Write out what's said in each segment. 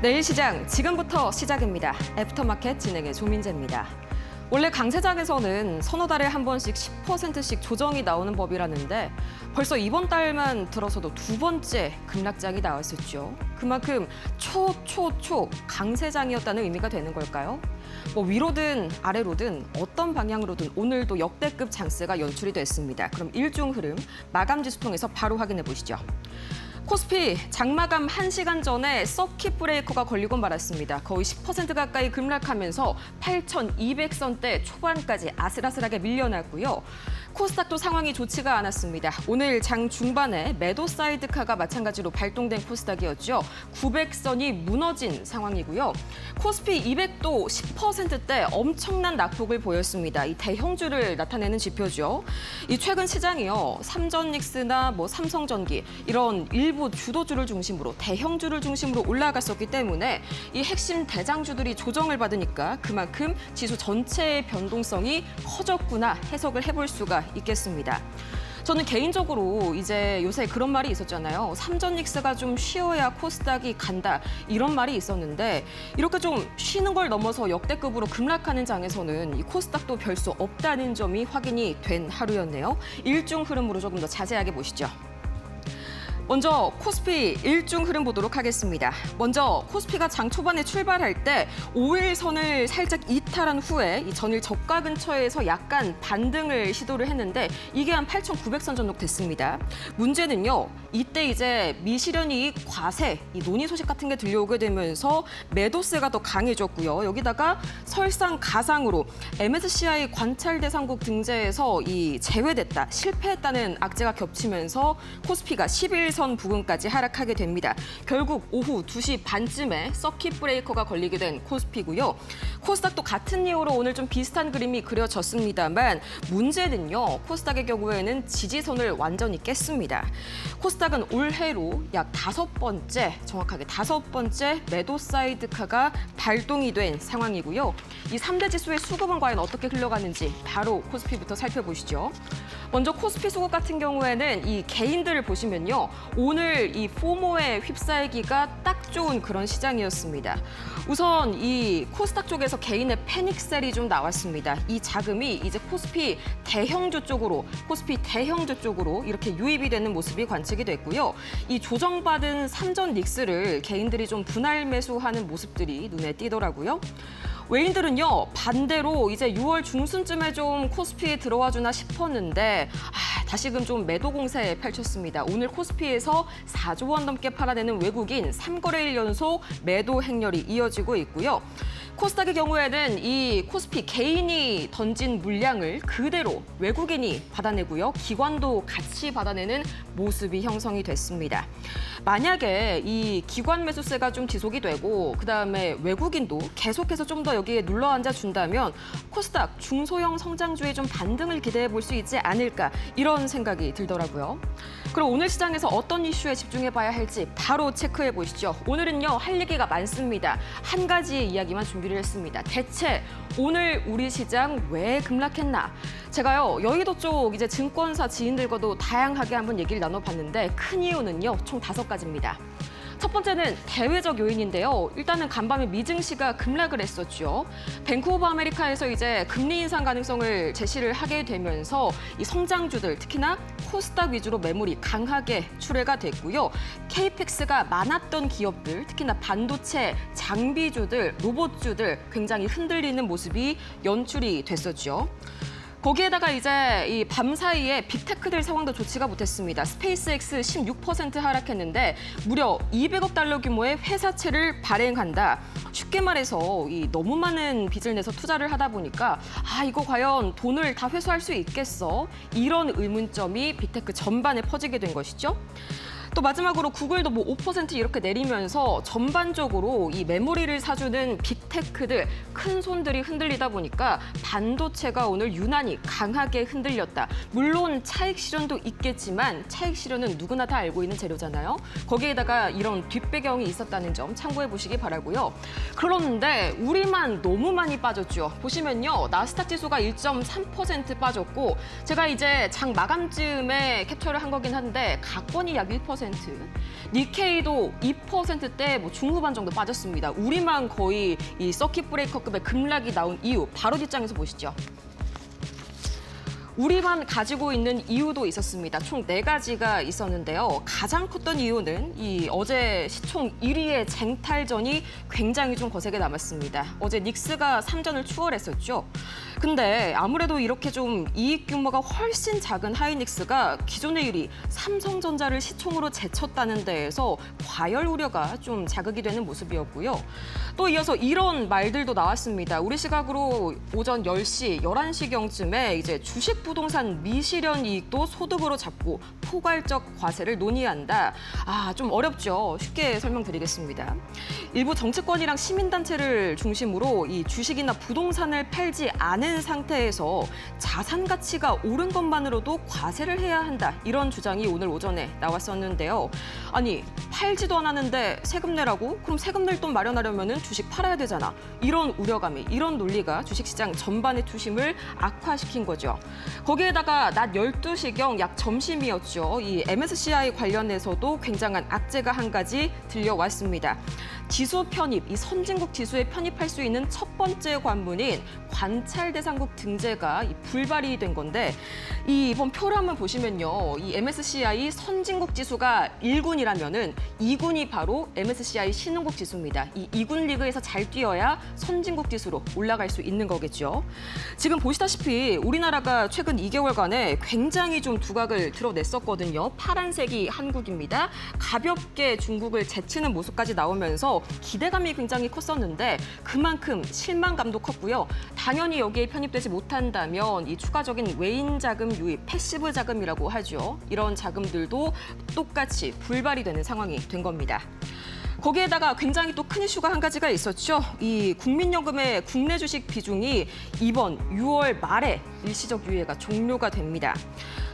내일 시장 지금부터 시작입니다. 애프터마켓 진행의 조민재입니다. 원래 강세장에서는 서너 달에 한 번씩 10%씩 조정이 나오는 법이라는데 벌써 이번 달만 들어서도 두 번째 급락장이 나왔었죠. 그만큼 초 강세장이었다는 의미가 되는 걸까요? 위로든 아래로든 어떤 방향으로든 오늘도 역대급 장세가 연출이 됐습니다. 그럼 일중 흐름 마감지수 통해서 바로 확인해 보시죠. 코스피 장마감 1시간 전에 서킷 브레이커가 걸리고 말았습니다. 거의 10% 가까이 급락하면서 8,200선대 초반까지 아슬아슬하게 밀려났고요. 코스닥도 상황이 좋지가 않았습니다. 오늘 장 중반에 매도 사이드카가 마찬가지로 발동된 코스닥이었죠. 900선이 무너진 상황이고요. 코스피 200도 10%대 엄청난 낙폭을 보였습니다. 이 대형주를 나타내는 지표죠. 이 최근 시장이요. 삼전닉스나 삼성전기 이런 일부 주도주를 중심으로 대형주를 중심으로 올라갔었기 때문에 이 핵심 대장주들이 조정을 받으니까 그만큼 지수 전체의 변동성이 커졌구나 해석을 해볼 수가 있겠습니다. 저는 개인적으로 이제 요새 그런 말이 있었잖아요. 삼전닉스가 좀 쉬어야 코스닥이 간다 이런 말이 있었는데 이렇게 좀 쉬는 걸 넘어서 역대급으로 급락하는 장에서는 이 코스닥도 별 수 없다는 점이 확인이 된 하루였네요. 일중 흐름으로 조금 더 자세하게 보시죠. 먼저 코스피 일중 흐름 보도록 하겠습니다. 먼저 코스피가 장 초반에 출발할 때 5일선을 살짝 이탈한 후에 이 전일 저가 근처에서 약간 반등을 시도를 했는데 이게 한 8,900선 정도 됐습니다. 문제는요. 이때 이제 미실현이익 과세, 이 논의 소식 같은 게 들려오게 되면서 매도세가 더 강해졌고요. 여기다가 설상가상으로 MSCI 관찰 대상국 등재에서 이 제외됐다, 실패했다는 악재가 겹치면서 코스피가 11선 부근까지 하락하게 됩니다. 결국 오후 2시 반쯤에 서킷 브레이커가 걸리게 된 코스피고요. 코스닥도 같은 이유로 오늘 좀 비슷한 그림이 그려졌습니다만 문제는요. 코스닥의 경우에는 지지선을 완전히 깼습니다. 코스닥은 올해로 약 5번째, 정확하게 5번째 매도 사이드카가 발동이 된 상황이고요. 이 3대 지수의 수급은 과연 어떻게 흘러가는지 바로 코스피부터 살펴보시죠. 먼저 코스피 수급 같은 경우에는 이 개인들을 보시면요. 오늘 이 포모에 휩싸이기가 딱 좋은 그런 시장이었습니다. 우선 이 코스닥 쪽에서 개인의 패닉셀이 좀 나왔습니다. 이 자금이 이제 코스피 대형주 쪽으로 이렇게 유입이 되는 모습이 관측이 됐고요. 이 조정받은 삼전닉스를 개인들이 좀 분할 매수하는 모습들이 눈에 띄더라고요. 외인들은요, 반대로 이제 6월 중순쯤에 좀 코스피에 들어와 주나 싶었는데 다시금 좀 매도 공세 펼쳤습니다. 오늘 코스피에서 4조 원 넘게 팔아내는 외국인 3거래일 연속 매도 행렬이 이어지고 있고요. 코스닥의 경우에는 이 코스피 개인이 던진 물량을 그대로 외국인이 받아내고요. 기관도 같이 받아내는 모습이 형성이 됐습니다. 만약에 이 기관 매수세가 좀 지속이 되고 그다음에 외국인도 계속해서 좀 더 여기에 눌러앉아 준다면 코스닥 중소형 성장주의 좀 반등을 기대해 볼 수 있지 않을까 이런 생각이 들더라고요. 그럼 오늘 시장에서 어떤 이슈에 집중해 봐야 할지 바로 체크해 보시죠. 오늘은요 할 얘기가 많습니다. 한 가지의 이야기만 준비를 했습니다. 대체 오늘 우리 시장 왜 급락했나? 제가요 여의도 쪽 이제 증권사 지인들과도 다양하게 한번 얘기를 나눠봤는데 큰 이유는요 총 5가지입니다. 첫 번째는 대외적 요인인데요. 일단은 간밤에 미증시가 급락을 했었죠. 뱅크 오브 아메리카에서 이제 금리 인상 가능성을 제시를 하게 되면서 이 성장주들 특히나 코스닥 위주로 매물이 강하게 출회가 됐고요. KPX가 많았던 기업들 특히나 반도체, 장비주들, 로봇주들 굉장히 흔들리는 모습이 연출이 됐었죠. 거기에다가 이제 이 밤 사이에 빅테크들 상황도 좋지가 못했습니다. 스페이스X 16% 하락했는데 무려 200억 달러 규모의 회사채를 발행한다. 쉽게 말해서 이 너무 많은 빚을 내서 투자를 하다 보니까 이거 과연 돈을 다 회수할 수 있겠어? 이런 의문점이 빅테크 전반에 퍼지게 된 것이죠. 또 마지막으로 구글도 5% 이렇게 내리면서 전반적으로 이 메모리를 사주는 빅테크들, 큰 손들이 흔들리다 보니까 반도체가 오늘 유난히 강하게 흔들렸다. 물론 차익 실현도 있겠지만 차익 실현은 누구나 다 알고 있는 재료잖아요. 거기에다가 이런 뒷배경이 있었다는 점 참고해 보시기 바라고요. 그런데 우리만 너무 많이 빠졌죠. 보시면요. 나스닥 지수가 1.3% 빠졌고 제가 이제 장 마감쯤에 캡처를 한 거긴 한데 각권이 약 1%, 니케이도 2%대 중후반 정도 빠졌습니다. 우리만 거의 이 서킷 브레이커급의 급락이 나온 이유, 바로 뒷장에서 보시죠. 우리만 가지고 있는 이유도 있었습니다. 총 4가지가 있었는데요. 가장 컸던 이유는 이 어제 시총 1위의 쟁탈전이 굉장히 좀 거세게 남았습니다. 어제 닉스가 3전을 추월했었죠. 근데 아무래도 이렇게 좀 이익 규모가 훨씬 작은 하이닉스가 기존의 1위 삼성전자를 시총으로 제쳤다는 데에서 과열 우려가 좀 자극이 되는 모습이었고요. 또 이어서 이런 말들도 나왔습니다. 우리 시각으로 오전 10시, 11시경쯤에 이제 주식 부동산 미실현 이익도 소득으로 잡고 포괄적 과세를 논의한다. 좀 어렵죠. 쉽게 설명드리겠습니다. 일부 정치권이랑 시민단체를 중심으로 이 주식이나 부동산을 팔지 않은 상태에서 자산 가치가 오른 것만으로도 과세를 해야 한다. 이런 주장이 오늘 오전에 나왔었는데요. 아니, 팔지도 않았는데 세금 내라고? 그럼 세금 낼 돈 마련하려면 주식 팔아야 되잖아. 이런 우려감이, 이런 논리가 주식시장 전반의 투심을 악화시킨 거죠. 거기에다가 낮 12시경 약 점심이었죠. 이 MSCI 관련해서도 굉장한 악재가 한 가지 들려왔습니다. 지수 편입, 이 선진국 지수에 편입할 수 있는 첫 번째 관문인 관찰 대상국 등재가 불발이 된 건데 이번 표를 한번 보시면요. 이 MSCI 선진국 지수가 1군이라면은 2군이 바로 MSCI 신흥국 지수입니다. 이 2군 리그에서 잘 뛰어야 선진국 지수로 올라갈 수 있는 거겠죠. 지금 보시다시피 우리나라가 최근 2개월간에 굉장히 좀 두각을 드러냈었거든요. 파란색이 한국입니다. 가볍게 중국을 제치는 모습까지 나오면서 기대감이 굉장히 컸었는데 그만큼 실망감도 컸고요. 당연히 여기에 편입되지 못한다면 이 추가적인 외인 자금 유입, 패시브 자금이라고 하죠. 이런 자금들도 똑같이 불발이 되는 상황이 된 겁니다. 거기에다가 굉장히 또 큰 이슈가 한 가지가 있었죠. 이 국민연금의 국내 주식 비중이 이번 6월 말에 일시적 유예가 종료가 됩니다.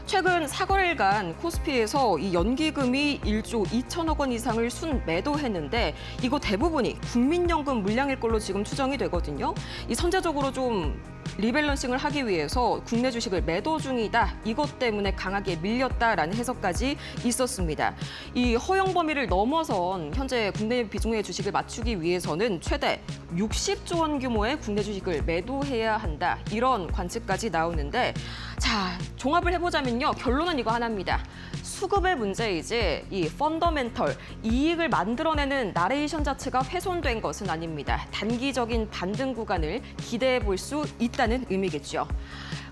최근 4거래일간 코스피에서 이 연기금이 1조 2천억 원 이상을 순매도했는데 이거 대부분이 국민연금 물량일 걸로 지금 추정이 되거든요. 이 선제적으로 좀 리밸런싱을 하기 위해서 국내 주식을 매도 중이다. 이것 때문에 강하게 밀렸다라는 해석까지 있었습니다. 이 허용 범위를 넘어선 현재 국내 비중의 주식을 맞추기 위해서는 최대 60조 원 규모의 국내 주식을 매도해야 한다. 이런 관측까지 나오는데 자, 종합을 해보자면요. 결론은 이거 하나입니다. 수급의 문제이지 이 펀더멘털, 이익을 만들어내는 나레이션 자체가 훼손된 것은 아닙니다. 단기적인 반등 구간을 기대해 볼 수 있다는 의미겠죠.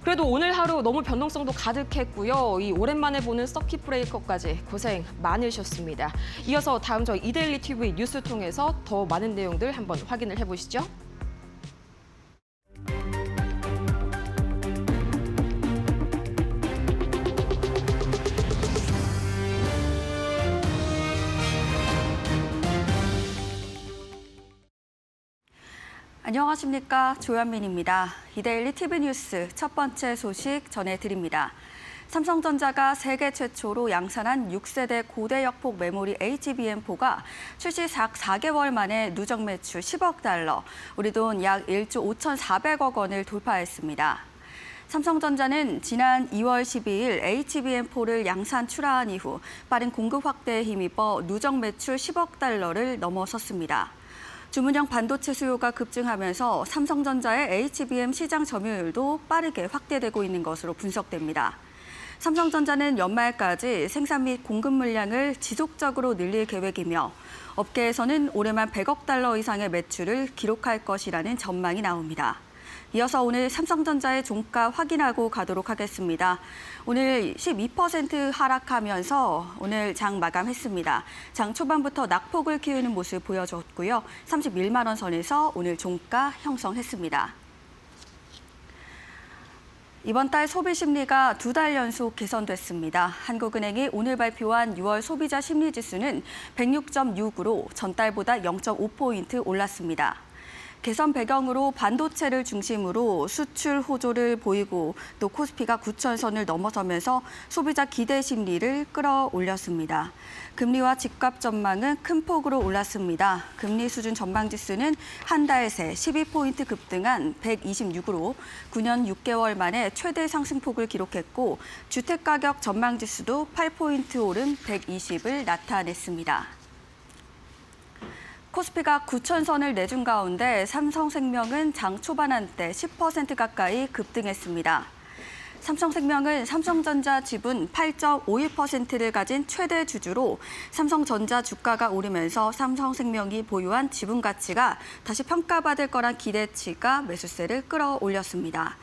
그래도 오늘 하루 너무 변동성도 가득했고요. 이 오랜만에 보는 서킷 브레이커까지 고생 많으셨습니다. 이어서 다음 저희 이데일리 TV 뉴스 통해서 더 많은 내용들 한번 확인을 해보시죠. 안녕하십니까. 조현민입니다. 이데일리 TV 뉴스 첫 번째 소식 전해드립니다. 삼성전자가 세계 최초로 양산한 6세대 고대역폭 메모리 HBM4가 출시 4개월 만에 누적 매출 10억 달러, 우리 돈 약 1조 5,400억 원을 돌파했습니다. 삼성전자는 지난 2월 12일 HBM4를 양산 출하한 이후 빠른 공급 확대에 힘입어 누적 매출 10억 달러를 넘어섰습니다. 주문형 반도체 수요가 급증하면서 삼성전자의 HBM 시장 점유율도 빠르게 확대되고 있는 것으로 분석됩니다. 삼성전자는 연말까지 생산 및 공급 물량을 지속적으로 늘릴 계획이며 업계에서는 올해만 100억 달러 이상의 매출을 기록할 것이라는 전망이 나옵니다. 이어서 오늘 삼성전자의 종가 확인하고 가도록 하겠습니다. 오늘 12% 하락하면서 오늘 장 마감했습니다. 장 초반부터 낙폭을 키우는 모습 보여줬고요. 31만 원 선에서 오늘 종가 형성했습니다. 이번 달 소비 심리가 2달 연속 개선됐습니다. 한국은행이 오늘 발표한 6월 소비자 심리지수는 106.6으로 전달보다 0.5포인트 올랐습니다. 개선 배경으로 반도체를 중심으로 수출 호조를 보이고 또 코스피가 9,000선을 넘어서면서 소비자 기대 심리를 끌어올렸습니다. 금리와 집값 전망은 큰 폭으로 올랐습니다. 금리 수준 전망 지수는 한 달 새 12포인트 급등한 126으로 9년 6개월 만에 최대 상승폭을 기록했고 주택가격 전망 지수도 8포인트 오른 120을 나타냈습니다. 코스피가 9,000선을 내준 가운데 삼성생명은 장 초반 한때 10% 가까이 급등했습니다. 삼성생명은 삼성전자 지분 8.51%를 가진 최대 주주로 삼성전자 주가가 오르면서 삼성생명이 보유한 지분 가치가 다시 평가받을 거란 기대치가 매수세를 끌어올렸습니다.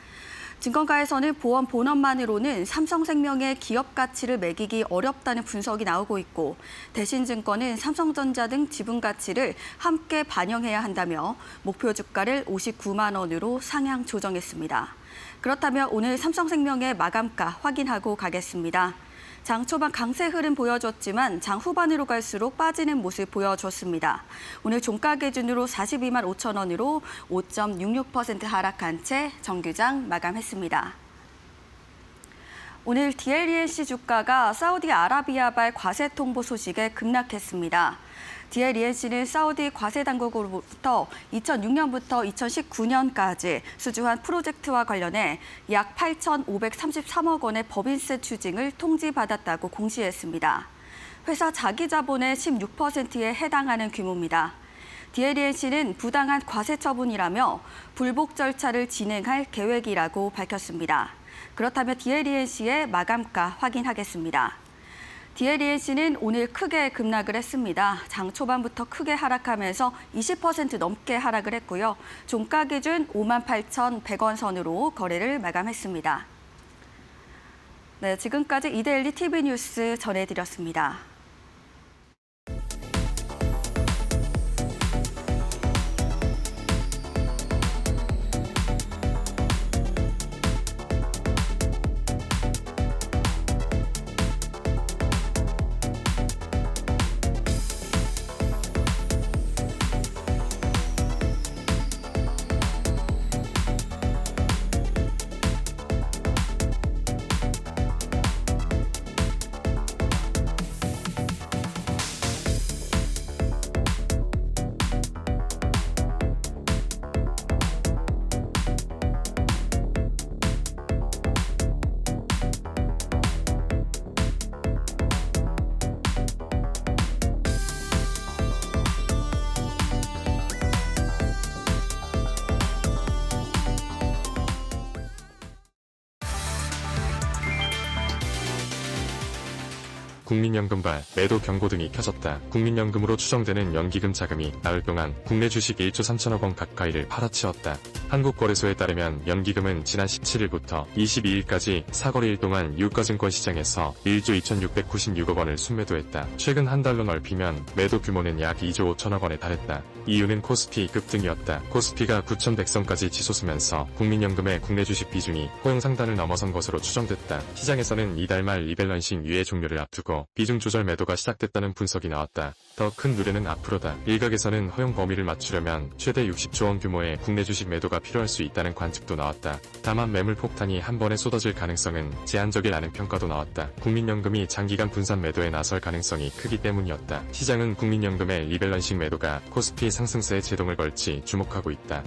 증권가에서는 보험 본업만으로는 삼성생명의 기업 가치를 매기기 어렵다는 분석이 나오고 있고 대신증권은 삼성전자 등 지분 가치를 함께 반영해야 한다며 목표 주가를 59만 원으로 상향 조정했습니다. 그렇다면 오늘 삼성생명의 마감가 확인하고 가겠습니다. 장 초반 강세 흐름 보여줬지만 장 후반으로 갈수록 빠지는 모습 보여줬습니다. 오늘 종가 기준으로 42만 5천 원으로 5.66% 하락한 채 정규장 마감했습니다. 오늘 DLENC 주가가 사우디아라비아발 과세 통보 소식에 급락했습니다. DLENC는 사우디 과세 당국으로부터 2006년부터 2019년까지 수주한 프로젝트와 관련해 약 8,533억 원의 법인세 추징을 통지받았다고 공시했습니다. 회사 자기 자본의 16%에 해당하는 규모입니다. DLENC는 부당한 과세 처분이라며 불복 절차를 진행할 계획이라고 밝혔습니다. 그렇다면 DLENC의 마감가 확인하겠습니다. DLENC는 오늘 크게 급락을 했습니다. 장 초반부터 크게 하락하면서 20% 넘게 하락을 했고요. 종가 기준 58,100원 선으로 거래를 마감했습니다. 네, 지금까지 이데일리 TV 뉴스 전해드렸습니다. 국민연금발, 매도 경고 등이 켜졌다. 국민연금으로 추정되는 연기금 자금이 나흘 동안 국내 주식 1조 3천억 원 가까이를 팔아치웠다. 한국거래소에 따르면 연기금은 지난 17일부터 22일까지 사거리일 동안 유가증권 시장에서 1조 2,696억 원을 순매도했다. 최근 한 달로 넓히면 매도 규모는 약 2조 5천억 원에 달했다. 이유는 코스피 급등이었다. 코스피가 9,100선까지 치솟으면서 국민연금의 국내 주식 비중이 허용 상단을 넘어선 것으로 추정됐다. 시장에서는 이달 말 리밸런싱 유예 종료를 앞두고 비중 조절 매도가 시작됐다는 분석이 나왔다. 더 큰 누레는 앞으로다. 일각에서는 허용 범위를 맞추려면 최대 60조 원 규모의 국내 주식 매도가 필요할 수 있다는 관측도 나왔다. 다만 매물 폭탄이 한 번에 쏟아질 가능성은 제한적이라는 평가도 나왔다. 국민연금이 장기간 분산 매도에 나설 가능성이 크기 때문이었다. 시장은 국민연금의 리밸런싱 매도가 코스피 상승세에 제동을 걸지 주목하고 있다.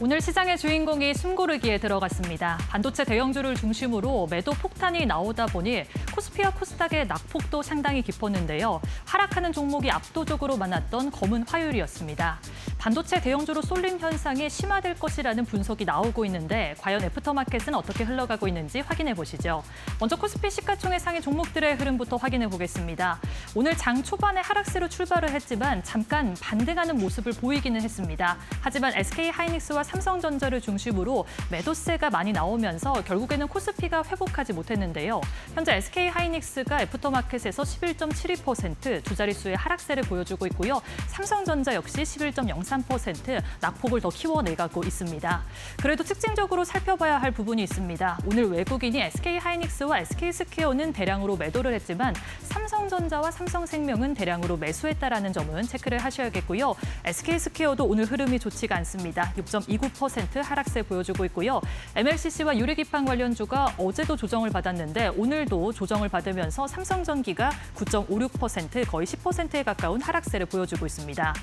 오늘 시장의 주인공이 숨고르기에 들어갔습니다. 반도체 대형주를 중심으로 매도 폭탄이 나오다 보니 코스피와 코스닥의 낙폭도 상당히 깊었는데요. 하락하는 종목이 압도적으로 많았던 검은 화요일이었습니다. 반도체 대형주로 쏠림 현상이 심화될 것이라는 분석이 나오고 있는데 과연 애프터마켓은 어떻게 흘러가고 있는지 확인해 보시죠. 먼저 코스피 시가총액 상위 종목들의 흐름부터 확인해 보겠습니다. 오늘 장 초반에 하락세로 출발을 했지만 잠깐 반등하는 모습을 보이기는 했습니다. 하지만 SK하이닉스와 삼성전자를 중심으로 매도세가 많이 나오면서 결국에는 코스피가 회복하지 못했는데요. 현재 SK하이닉스가 애프터마켓에서 11.72% 두 자릿수의 하락세를 보여주고 있고요. 삼성전자 역시 11.03% 낙폭을 더 키워내가고 있습니다. 그래도 특징적으로 살펴봐야 할 부분이 있습니다. 오늘 외국인이 SK하이닉스와 SK스퀘어는 대량으로 매도를 했지만 삼성전자와 삼성생명은 대량으로 매수했다라는 점은 체크를 하셔야겠고요. SK스퀘어도 오늘 흐름이 좋지가 않습니다. 6.29% 하락세 보여주고 있고요. MLCC와 유리기판 관련주가 어제도 조정을 받았는데 오늘도 조정을 받으면서 삼성전기가 9.56% 거의 10%에 가까운 하락세를 보여주고 있습니다.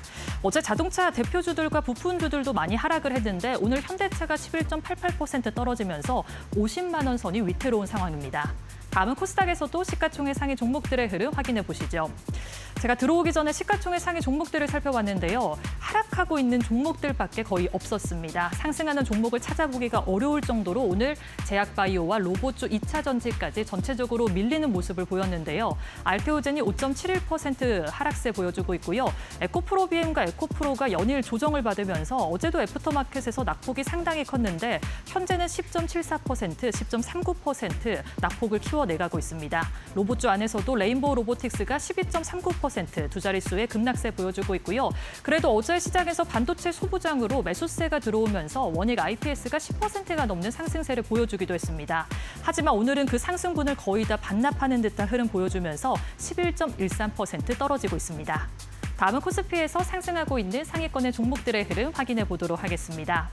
어제 자동차 대표주들과 부품주들도 많이 하락을 했는데 오늘 현대차가 11.88% 떨어지면서 50만 원 선이 위태로운 상황입니다. 다음은 코스닥에서도 시가총액 상위 종목들의 흐름 확인해 보시죠. 제가 들어오기 전에 시가총액 상위 종목들을 살펴봤는데요. 하락하고 있는 종목들밖에 거의 없었습니다. 상승하는 종목을 찾아보기가 어려울 정도로 오늘 제약바이오와 로봇주 2차 전지까지 전체적으로 밀리는 모습을 보였는데요. 알테오젠이 5.71% 하락세 보여주고 있고요. 에코프로비엠과 에코프로가 연일 조정을 받으면서 어제도 애프터마켓에서 낙폭이 상당히 컸는데 현재는 10.74%, 10.39% 낙폭을 키워내가고 있습니다. 로봇주 안에서도 레인보우 로보틱스가 12.39% 두 자릿수의 급락세 보여주고 있고요. 그래도 어제 시장에서 반도체 소부장으로 매수세가 들어오면서 원익 IPS가 10%가 넘는 상승세를 보여주기도 했습니다. 하지만 오늘은 그 상승분을 거의 다 반납하는 듯한 흐름 보여주면서 11.13% 떨어지고 있습니다. 다음은 코스피에서 상승하고 있는 상위권의 종목들의 흐름 확인해 보도록 하겠습니다.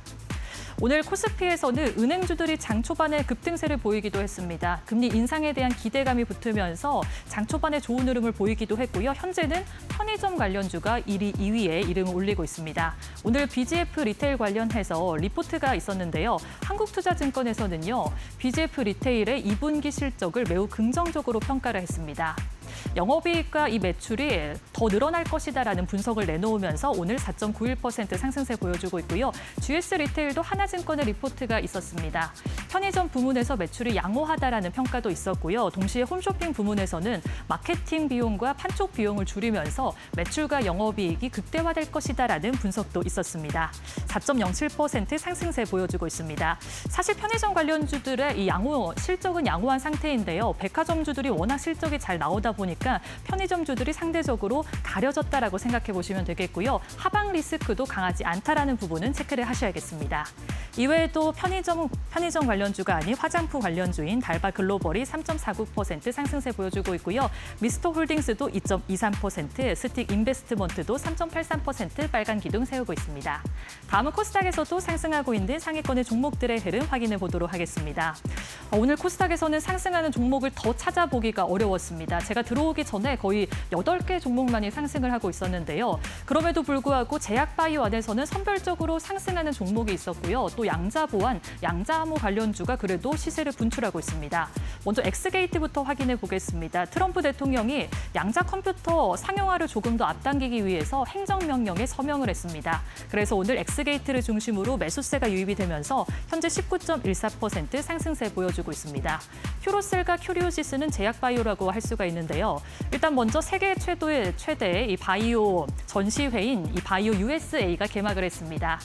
오늘 코스피에서는 은행주들이 장 초반에 급등세를 보이기도 했습니다. 금리 인상에 대한 기대감이 붙으면서 장 초반에 좋은 흐름을 보이기도 했고요. 현재는 편의점 관련주가 1위, 2위에 이름을 올리고 있습니다. 오늘 BGF 리테일 관련해서 리포트가 있었는데요. 한국투자증권에서는요. BGF 리테일의 2분기 실적을 매우 긍정적으로 평가를 했습니다. 영업이익과 이 매출이 더 늘어날 것이다라는 분석을 내놓으면서 오늘 4.91% 상승세 보여주고 있고요. GS 리테일도 하나증권의 리포트가 있었습니다. 편의점 부문에서 매출이 양호하다라는 평가도 있었고요. 동시에 홈쇼핑 부문에서는 마케팅 비용과 판촉 비용을 줄이면서 매출과 영업이익이 극대화될 것이다라는 분석도 있었습니다. 4.07% 상승세 보여주고 있습니다. 사실 편의점 관련주들의 이 실적은 양호한 상태인데요. 백화점주들이 워낙 실적이 잘 나오다 보니까 편의점주들이 상대적으로 가려졌다라고 생각해 보시면 되겠고요. 하방 리스크도 강하지 않다라는 부분은 체크를 하셔야겠습니다. 이외에도 편의점 관련주가 아닌 화장품 관련주인 달바 글로벌이 3.49% 상승세 보여주고 있고요. 미스터 홀딩스도 2.23%, 스틱 인베스트먼트도 3.83% 빨간 기둥 세우고 있습니다. 다음은 코스닥에서도 상승하고 있는 상위권의 종목들의 흐름 확인해 보도록 하겠습니다. 오늘 코스닥에서는 상승하는 종목을 더 찾아보기가 어려웠습니다. 제가 들어오기 전에 거의 8개 종목만이 상승을 하고 있었는데요. 그럼에도 불구하고 제약바이오 안에서는 선별적으로 상승하는 종목이 있었고요. 또 양자보안, 양자암호 관련주가 그래도 시세를 분출하고 있습니다. 먼저 엑스게이트부터 확인해 보겠습니다. 트럼프 대통령이 양자 컴퓨터 상용화를 조금 더 앞당기기 위해서 행정명령에 서명을 했습니다. 그래서 오늘 엑스게이트를 중심으로 매수세가 유입이 되면서 현재 19.14% 상승세 보여주고 있습니다. 큐로셀과 큐리오시스는 제약바이오라고 할 수가 있는데요. 일단 먼저 세계 최대의 이 바이오 전시회인 이 바이오 USA가 개막을 했습니다.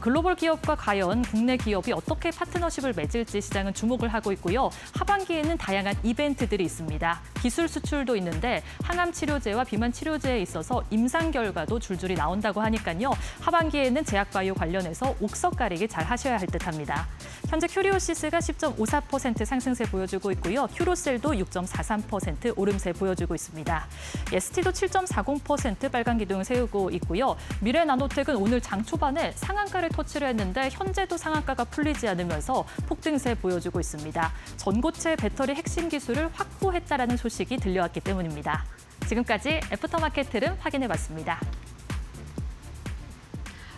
글로벌 기업과 과연 국내 기업이 어떻게 파트너십을 맺을지 시장은 주목을 하고 있고요. 하반기에는 다양한 이벤트들이 있습니다. 기술 수출도 있는데 항암 치료제와 비만 치료제에 있어서 임상 결과도 줄줄이 나온다고 하니까요. 하반기에는 제약바이오 관련해서 옥석 가리기 잘 하셔야 할 듯합니다. 현재 큐리오시스가 10.54% 상승세 보여주고 있고요. 큐로셀도 6.43% 오름세 보여주고 있습니다. ST도 7.40% 빨간 기둥을 세우고 있고요. 미래나노텍은 오늘 장 초반에 상한가를 터치를 했는데 현재도 상한가가 풀리지 않으면서 폭등세 보여주고 있습니다. 전고체 배터리 핵심 기술을 확보했다라는 소식이 들려왔기 때문입니다. 지금까지 애프터마켓 흐름 확인해봤습니다.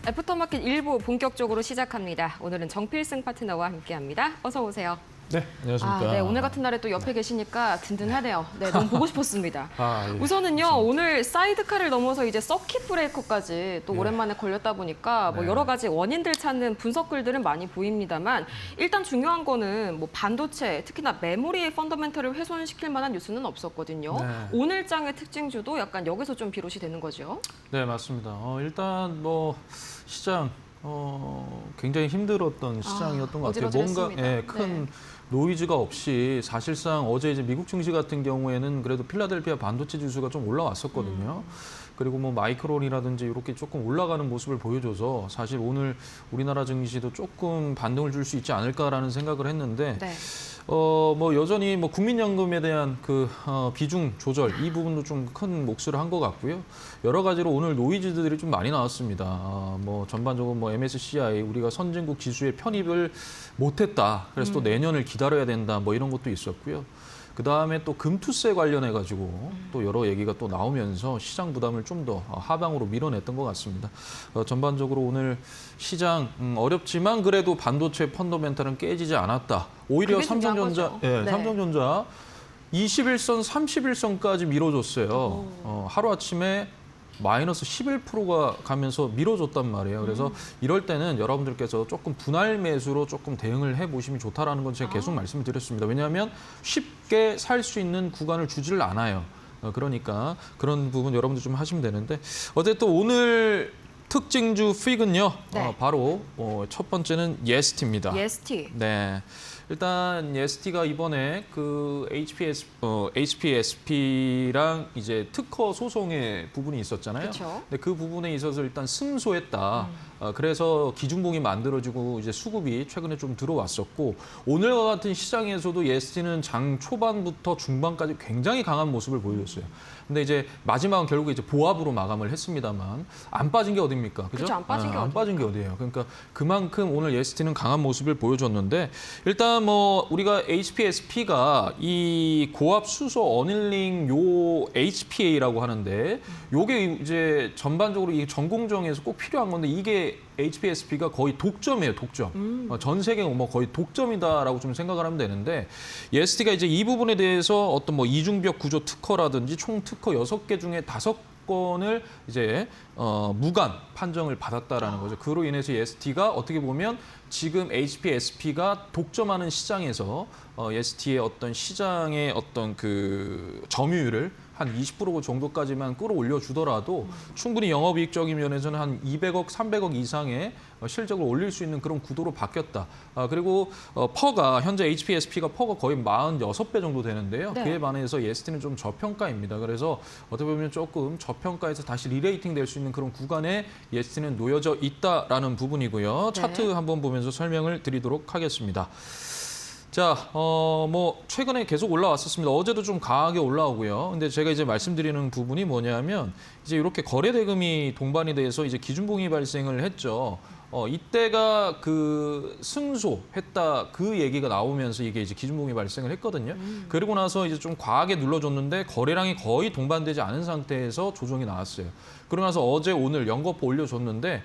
애프터마켓 1부 본격적으로 시작합니다. 오늘은 정필승 파트너와 함께합니다. 어서 오세요. 네, 안녕하십니까. 네, 오늘 같은 날에 또 옆에 계시니까 든든하네요. 네, 너무 보고 싶었습니다. 예. 우선은요, 오늘 사이드카를 넘어서 이제 서킷 브레이커까지 또 예. 오랜만에 걸렸다 보니까 뭐 네. 여러 가지 원인들 찾는 분석글들은 많이 보입니다만 일단 중요한 거는 뭐 반도체, 특히나 메모리의 펀더멘털을 훼손시킬 만한 뉴스는 없었거든요. 네. 오늘 장의 특징주도 약간 여기서 좀 비롯이 되는 거죠. 네, 맞습니다. 일단 뭐 시장 굉장히 힘들었던 시장이었던 것 같아요. 뭔가 어지러졌습니다. 큰 네. 노이즈가 없이 사실상 어제 이제 미국 증시 같은 경우에는 그래도 필라델피아 반도체 지수가 좀 올라왔었거든요. 그리고 뭐 마이크론이라든지 이렇게 조금 올라가는 모습을 보여줘서 사실 오늘 우리나라 증시도 조금 반등을 줄 수 있지 않을까라는 생각을 했는데 네. 뭐 여전히 뭐 국민연금에 대한 비중 조절 이 부분도 좀 큰 몫을 한 것 같고요. 여러 가지로 오늘 노이즈들이 좀 많이 나왔습니다. 뭐 전반적으로 뭐 MSCI 우리가 선진국 지수에 편입을 못했다. 그래서 또 내년을 기다려야 된다. 뭐 이런 것도 있었고요. 그 다음에 또 금투세 관련해 가지고 또 여러 얘기가 또 나오면서 시장 부담을 좀 더 하방으로 밀어냈던 것 같습니다. 전반적으로 오늘 시장 어렵지만 그래도 반도체 펀더멘탈은 깨지지 않았다. 오히려 그게 중요한 삼성전자, 거죠. 예, 네. 삼성전자 21선, 31선까지 밀어줬어요. 하루 아침에 마이너스 11%가 가면서 밀어줬단 말이에요. 그래서 이럴 때는 여러분들께서 조금 분할 매수로 조금 대응을 해보시면 좋다라는 건 제가 계속 말씀을 드렸습니다. 왜냐하면 쉽게 살 수 있는 구간을 주지를 않아요. 그러니까 그런 부분 여러분들 좀 하시면 되는데 어쨌든 오늘 특징주 픽은요. 네. 바로 첫 번째는 예스티입니다. EST. 네. 일단 예스티가 이번에 그 HPSP랑 이제 특허 소송의 부분이 있었잖아요. 그쵸. 근데 그 부분에 있어서 일단 승소했다. 그래서 기준봉이 만들어지고 이제 수급이 최근에 좀 들어왔었고 오늘과 같은 시장에서도 예스티는 장 초반부터 중반까지 굉장히 강한 모습을 보여줬어요. 근데 이제 마지막은 결국 이제 보합으로 마감을 했습니다만 안 빠진 게 어딥니까? 그죠? 그쵸, 안 빠진 게 안 어딥니까? 빠진 게 어디예요? 그러니까 그만큼 오늘 예스티는 강한 모습을 보여줬는데 일단 뭐 우리가 HPSP가 이 고압 수소 어닐링 요 HPA라고 하는데 요게 이제 전반적으로 이 전공정에서 꼭 필요한 건데 이게 HPSP가 거의 독점이에요, 독점. 전 세계 뭐 거의 독점이다라고 좀 생각을 하면 되는데 예스티가 이제 이 부분에 대해서 어떤 뭐 이중벽 구조 특허라든지 총 특허 6개 중에 5건을 이제 무관 판정을 받았다라는 거죠. 그로 인해서 EST가 어떻게 보면 지금 HPSP가 독점하는 시장에서 EST의 어떤 시장의 어떤 그 점유율을 한 20% 정도까지만 끌어올려 주더라도 충분히 영업이익적인 면에서는 한 200억, 300억 이상의 실적을 올릴 수 있는 그런 구도로 바뀌었다. 그리고 퍼가 현재 HPSP가 퍼가 거의 46배 정도 되는데요. 네. 그에 반해서 EST는 좀 저평가입니다. 그래서 어떻게 보면 조금 저평가에서 다시 리레이팅 될 수 있는 그런 구간에 EST는 놓여져 있다라는 부분이고요. 네. 차트 한번 보면서 설명을 드리도록 하겠습니다. 자, 뭐 최근에 계속 올라왔었습니다. 어제도 좀 강하게 올라오고요. 근데 제가 이제 말씀드리는 부분이 뭐냐면 이제 이렇게 거래 대금이 동반이 돼서 이제 기준봉이 발생을 했죠. 이때가 그 승소했다 그 얘기가 나오면서 이게 이제 기준봉이 발생을 했거든요. 그리고 나서 이제 좀 과하게 눌러줬는데 거래량이 거의 동반되지 않은 상태에서 조정이 나왔어요. 그러고 나서 어제 오늘 연거푸 올려줬는데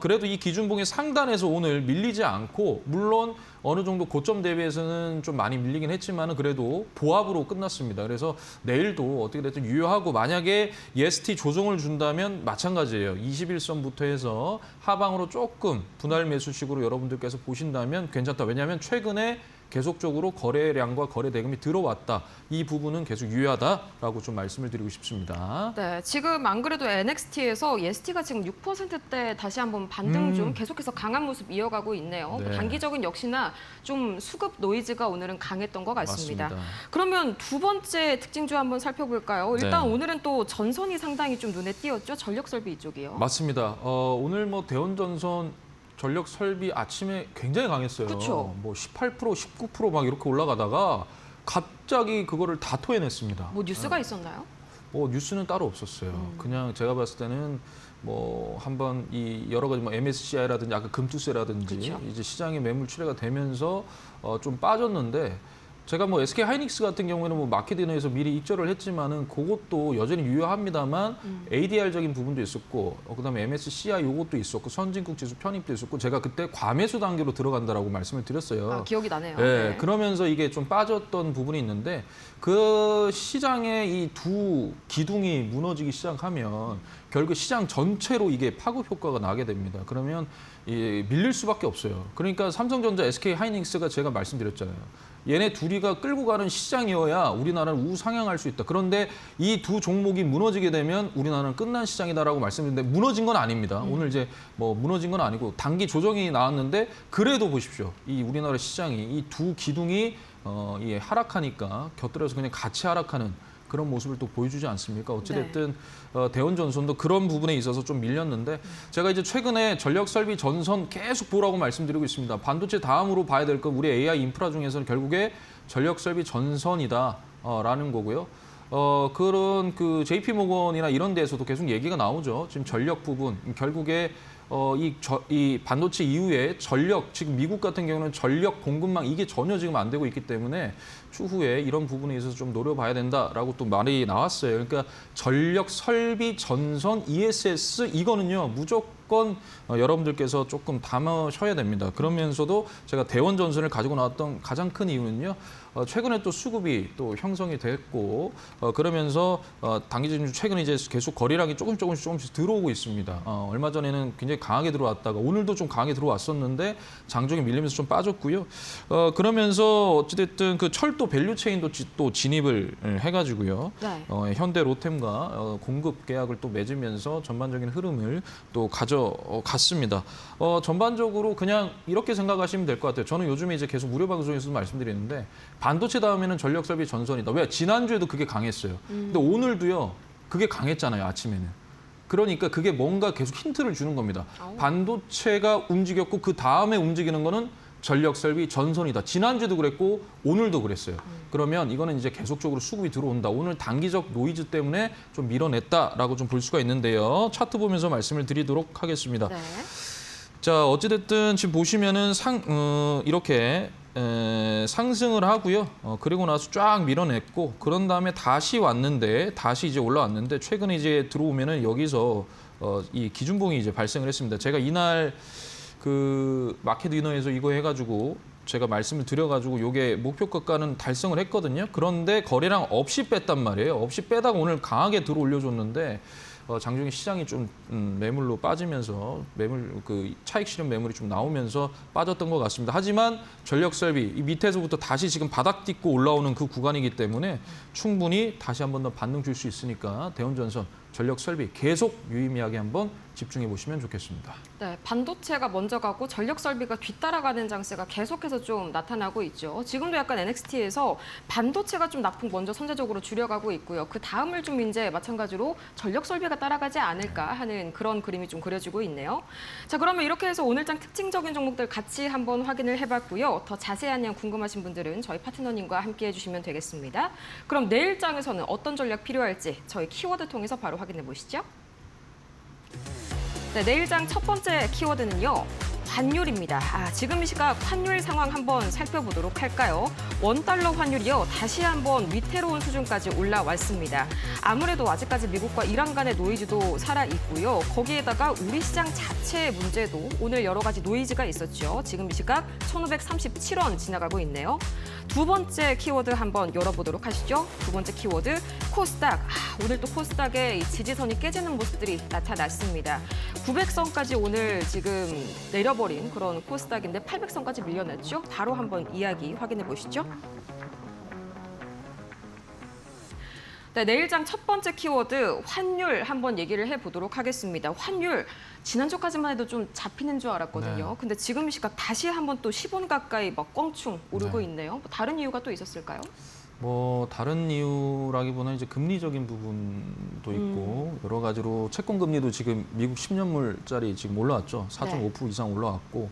그래도 이 기준봉의 상단에서 오늘 밀리지 않고 물론 어느 정도 고점 대비해서는 좀 많이 밀리긴 했지만 그래도 보합으로 끝났습니다. 그래서 내일도 어떻게 됐든 유효하고 만약에 EST 조정을 준다면 마찬가지예요. 21선부터 해서 하방으로 조금 분할 매수식으로 여러분들께서 보신다면 괜찮다. 왜냐하면 최근에 계속적으로 거래량과 거래 대금이 들어왔다. 이 부분은 계속 유효하다라고 좀 말씀을 드리고 싶습니다. 네, 지금 안 그래도 NXT에서 EST가 지금 6%대 다시 한번 반등 중 계속해서 강한 모습 이어가고 있네요. 네. 단기적인 역시나 좀 수급 노이즈가 오늘은 강했던 것 같습니다. 맞습니다. 그러면 두 번째 특징주 한번 살펴볼까요? 일단 네. 오늘은 또 전선이 상당히 좀 눈에 띄었죠. 전력설비 이쪽이요. 맞습니다. 오늘 뭐 대원전선 전력 설비 아침에 굉장히 강했어요. 그쵸. 뭐 18%, 19% 막 이렇게 올라가다가 갑자기 그거를 다 토해냈습니다. 뭐 뉴스가 있었나요? 뭐 뉴스는 따로 없었어요. 그냥 제가 봤을 때는 뭐 한번 이 여러 가지 뭐 MSCI라든지 아까 금투세라든지 그쵸. 이제 시장에 매물 출회가 되면서 좀 빠졌는데 제가 뭐 SK 하이닉스 같은 경우에는 뭐 마켓 인허에서 미리 익절을 했지만은 그것도 여전히 유효합니다만 ADR적인 부분도 있었고 그다음에 MSCI 요것도 있었고 선진국 지수 편입도 있었고 제가 그때 과매수 단계로 들어간다라고 말씀을 드렸어요. 아, 기억이 나네요. 네, 네. 그러면서 이게 좀 빠졌던 부분이 있는데 그 시장의 이 두 기둥이 무너지기 시작하면 결국 시장 전체로 이게 파급 효과가 나게 됩니다. 그러면 밀릴 수밖에 없어요. 그러니까 삼성전자, SK 하이닉스가 제가 말씀드렸잖아요. 얘네 둘이가 끌고 가는 시장이어야 우리나라는 우상향할 수 있다. 그런데 이 두 종목이 무너지게 되면 우리나라는 끝난 시장이다라고 말씀드렸는데 무너진 건 아닙니다. 오늘 이제 뭐 무너진 건 아니고 단기 조정이 나왔는데 그래도 보십시오. 이 우리나라 시장이 이 두 기둥이 하락하니까 곁들여서 그냥 같이 하락하는 그런 모습을 또 보여주지 않습니까? 어찌됐든 대원전선도 그런 부분에 있어서 좀 밀렸는데 제가 이제 최근에 전력설비 전선 계속 보라고 말씀드리고 있습니다. 반도체 다음으로 봐야 될 건 우리 AI 인프라 중에서는 결국에 전력설비 전선이다라는 거고요. 그런 그 JP모건이나 이런 데에서도 계속 얘기가 나오죠. 지금 전력 부분 결국에 이 반도체 이후에 전력, 지금 미국 같은 경우는 전력 공급망 이게 전혀 지금 안 되고 있기 때문에 추후에 이런 부분에 있어서 좀 노려봐야 된다라고 또 말이 나왔어요. 그러니까 전력 설비 전선 ESS 이거는요 무조건 여러분들께서 조금 담으셔야 됩니다. 그러면서도 제가 대원 전선을 가지고 나왔던 가장 큰 이유는요. 최근에 또 수급이 또 형성이 됐고 그러면서 단기적으로 최근에 이제 계속 거래량이 조금씩 들어오고 있습니다. 얼마 전에는 굉장히 강하게 들어왔다가 오늘도 좀 강하게 들어왔었는데 장중에 밀리면서 좀 빠졌고요. 그러면서 어찌됐든 그 철도 밸류체인도 또 진입을 해가지고요. 네. 현대 로템과 공급 계약을 또 맺으면서 전반적인 흐름을 또 가져갔습니다. 전반적으로 그냥 이렇게 생각하시면 될 것 같아요. 저는 요즘에 이제 계속 무료 방송에서도 말씀드리는데 반도체 다음에는 전력 설비 전선이다. 왜? 지난주에도 그게 강했어요. 근데 오늘도요. 그게 강했잖아요. 아침에는. 그러니까 그게 뭔가 계속 힌트를 주는 겁니다. 반도체가 움직였고 그 다음에 움직이는 거는 전력 설비 전선이다. 지난주에도 그랬고 오늘도 그랬어요. 그러면 이거는 이제 계속적으로 수급이 들어온다. 오늘 단기적 노이즈 때문에 좀 밀어냈다라고 좀 볼 수가 있는데요. 차트 보면서 말씀을 드리도록 하겠습니다. 네. 자, 어찌됐든 지금 보시면은 이렇게 상승을 하고요. 그리고 나서 쫙 밀어냈고 그런 다음에 다시 왔는데 다시 이제 올라왔는데 최근에 이제 들어오면은 여기서 이 기준봉이 이제 발생을 했습니다. 제가 이날 그 마켓 위너에서 이거 해가지고 제가 말씀을 드려가지고 요게 목표가는 달성을 했거든요. 그런데 거래량 없이 뺐단 말이에요. 없이 빼다가 오늘 강하게 들어 올려줬는데 장중에 시장이 좀 매물로 빠지면서 그 차익 실현 매물이 좀 나오면서 빠졌던 것 같습니다. 하지만 전력 설비 이 밑에서부터 다시 지금 바닥 딛고 올라오는 그 구간이기 때문에 충분히 다시 한 번 더 반등 줄 수 있으니까 대원전선 전력 설비 계속 유의미하게 한번 집중해 보시면 좋겠습니다. 네, 반도체가 먼저 가고 전력 설비가 뒤따라가는 장세가 계속해서 좀 나타나고 있죠. 지금도 약간 NXT에서 반도체가 좀 낙폭 먼저 선제적으로 줄여가고 있고요. 그 다음을 좀 이제 마찬가지로 전력 설비가 따라가지 않을까 하는 그런 그림이 좀 그려지고 있네요. 자, 그러면 이렇게 해서 오늘장 특징적인 종목들 같이 한번 확인을 해봤고요. 더 자세한 내용 궁금하신 분들은 저희 파트너님과 함께 해주시면 되겠습니다. 그럼 내일장에서는 어떤 전략 필요할지 저희 키워드 통해서 바로 확인해 보시죠. 네, 내일장 첫 번째 키워드는요. 환율입니다. 지금 이 시각 환율 상황 한번 살펴보도록 할까요? 원달러 환율이요. 다시 한번 위태로운 수준까지 올라왔습니다. 아무래도 아직까지 미국과 이란 간의 노이즈도 살아있고요. 거기에다가 우리 시장 자체의 문제도 오늘 여러 가지 노이즈가 있었죠. 지금 이 시각 1,537원 지나가고 있네요. 두 번째 키워드 한번 열어보도록 하시죠. 두 번째 키워드 코스닥. 오늘 또 코스닥의 이 지지선이 깨지는 모습들이 나타났습니다. 900선까지 오늘 지금 내려버린 그런 코스닥인데 800선까지 밀려났죠. 바로 한번 이야기 확인해 보시죠. 네, 내일장 첫 번째 키워드 환율 한번 얘기를 해보도록 하겠습니다. 환율 지난주까지만 해도 좀 잡히는 줄 알았거든요. 네. 근데 지금 이 시각 다시 한번 또 10원 가까이 막 껑충 오르고 네. 있네요. 뭐 다른 이유가 또 있었을까요? 뭐 다른 이유라기보다는 이제 금리적인 부분도 있고 여러 가지로 채권 금리도 지금 미국 10년물짜리 지금 올라왔죠. 4.5% 이상 올라왔고.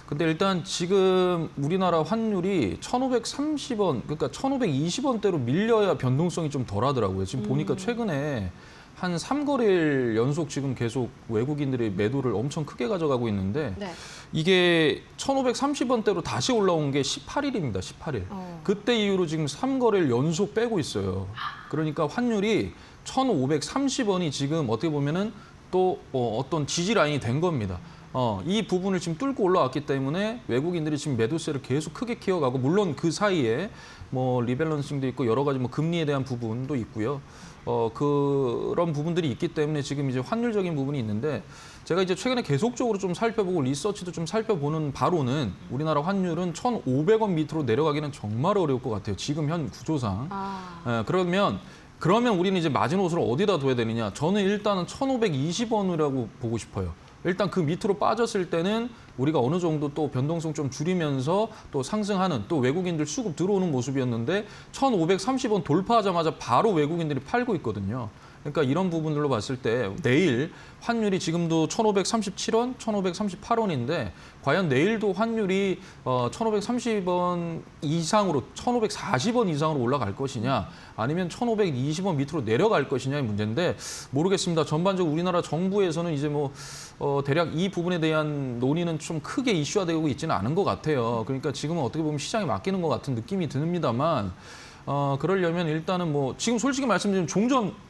근데 일단 지금 우리나라 환율이 1,530원, 그러니까 1,520원대로 밀려야 변동성이 좀 덜하더라고요. 지금 보니까 최근에 한 3거래일 연속 지금 계속 외국인들이 매도를 엄청 크게 가져가고 있는데 네. 이게 1,530원대로 다시 올라온 게 18일입니다. 18일. 그때 이후로 지금 3거래일 연속 빼고 있어요. 그러니까 환율이 1,530원이 지금 어떻게 보면은 또 어떤 지지 라인이 된 겁니다. 이 부분을 지금 뚫고 올라왔기 때문에 외국인들이 지금 매도세를 계속 크게 키워가고 물론 그 사이에 뭐 리밸런싱도 있고 여러 가지 뭐 금리에 대한 부분도 있고요. 그런 부분들이 있기 때문에 지금 이제 환율적인 부분이 있는데 제가 이제 최근에 계속적으로 좀 살펴보고 리서치도 좀 살펴보는 바로는 우리나라 환율은 1,500원 밑으로 내려가기는 정말 어려울 것 같아요. 지금 현 구조상. 그러면 우리는 이제 마지노선을 어디다 둬야 되느냐? 저는 일단은 1,520원이라고 보고 싶어요. 일단 그 밑으로 빠졌을 때는 우리가 어느 정도 또 변동성 좀 줄이면서 또 상승하는 또 외국인들 수급 들어오는 모습이었는데 1,530원 돌파하자마자 바로 외국인들이 팔고 있거든요. 그러니까 이런 부분들로 봤을 때 내일 환율이 지금도 1,537원, 1,538원인데 과연 내일도 환율이 1,530원 이상으로 1,540원 이상으로 올라갈 것이냐 아니면 1,520원 밑으로 내려갈 것이냐의 문제인데 모르겠습니다. 전반적으로 우리나라 정부에서는 이제 뭐 대략 이 부분에 대한 논의는 좀 크게 이슈화되고 있지는 않은 것 같아요. 그러니까 지금은 어떻게 보면 시장에 맡기는 것 같은 느낌이 듭니다만 그러려면 일단은 뭐 지금 솔직히 말씀드리면 종전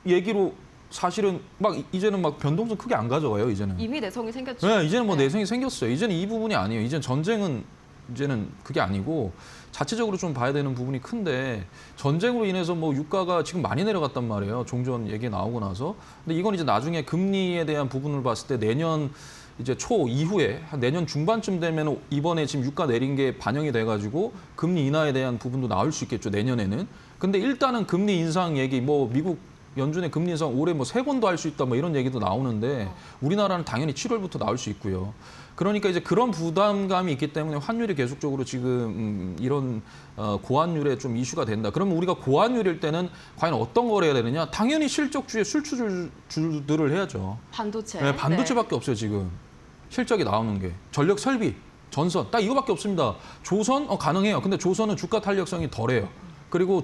얘기로 사실은 막 이제는 막 변동성 크게 안 가져가요. 이제는. 이미 내성이 생겼죠. 네, 이제는 뭐 네. 내성이 생겼어요. 이제는 이 부분이 아니에요. 이제는 전쟁은 이제는 그게 아니고 자체적으로 좀 봐야 되는 부분이 큰데 전쟁으로 인해서 뭐 유가가 지금 많이 내려갔단 말이에요. 종전 얘기 나오고 나서. 근데 이건 이제 나중에 금리에 대한 부분을 봤을 때 내년 이제 초 이후에 한 내년 중반쯤 되면 이번에 지금 유가 내린 게 반영이 돼가지고 금리 인하에 대한 부분도 나올 수 있겠죠. 내년에는. 근데 일단은 금리 인상 얘기 뭐 미국 연준의 금리 인상 올해 뭐 3번도 할 수 있다 뭐 이런 얘기도 나오는데 우리나라는 당연히 7월부터 나올 수 있고요. 그러니까 이제 그런 부담감이 있기 때문에 환율이 계속적으로 지금 이런 고환율에 좀 이슈가 된다. 그러면 우리가 고환율일 때는 과연 어떤 걸 해야 되느냐? 당연히 실적주의 술주들을 해야죠. 반도체. 네, 반도체밖에 없어요 지금. 실적이 나오는 게. 전력 설비, 전선 딱 이거밖에 없습니다. 조선 가능해요. 근데 조선은 주가 탄력성이 덜해요. 그리고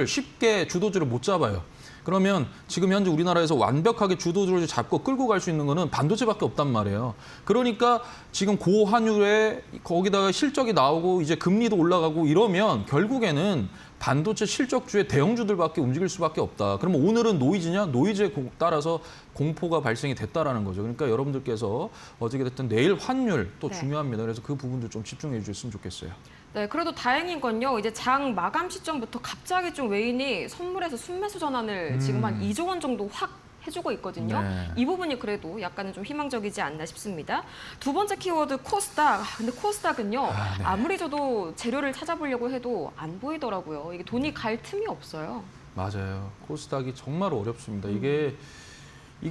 쉽게 주도주를 못 잡아요. 그러면 지금 현재 우리나라에서 완벽하게 주도주를 잡고 끌고 갈 수 있는 거는 반도체밖에 없단 말이에요. 그러니까 지금 고환율에 거기다가 실적이 나오고 이제 금리도 올라가고 이러면 결국에는 반도체 실적주의 대형주들밖에 움직일 수밖에 없다. 그러면 오늘은 노이즈냐? 노이즈에 따라서 공포가 발생이 됐다라는 거죠. 그러니까 여러분들께서 어떻게 됐든 내일 환율 또 네. 중요합니다. 그래서 그 부분도 좀 집중해 주셨으면 좋겠어요. 네, 그래도 다행인 건요. 이제 장 마감 시점부터 갑자기 좀 외인이 선물에서 순매수 전환을 지금 한 2조 원 정도 확 해주고 있거든요. 네. 이 부분이 그래도 약간은 좀 희망적이지 않나 싶습니다. 두 번째 키워드 코스닥. 근데 코스닥은요. 네. 아무리 저도 재료를 찾아보려고 해도 안 보이더라고요. 이게 돈이 갈 틈이 없어요. 맞아요. 코스닥이 정말 어렵습니다. 이게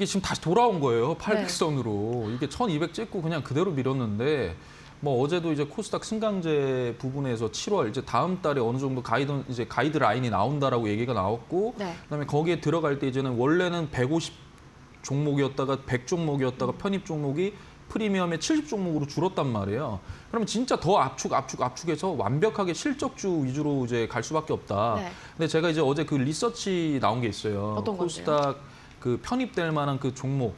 지금 다시 돌아온 거예요. 800선으로. 이게 1200 찍고 그냥 그대로 밀었는데 뭐 어제도 이제 코스닥 승강제 부분에서 7월 이제 다음 달에 어느 정도 가이드 라인이 나온다라고 얘기가 나왔고 네. 그다음에 거기에 들어갈 때 이제는 원래는 150 종목이었다가 100 종목이었다가 편입 종목이 프리미엄의 70 종목으로 줄었단 말이에요. 그러면 진짜 더 압축해서 완벽하게 실적주 위주로 이제 갈 수밖에 없다. 네. 근데 제가 이제 어제 그 리서치 나온 게 있어요. 어떤 건데요? 코스닥 그 편입될 만한 그 종목,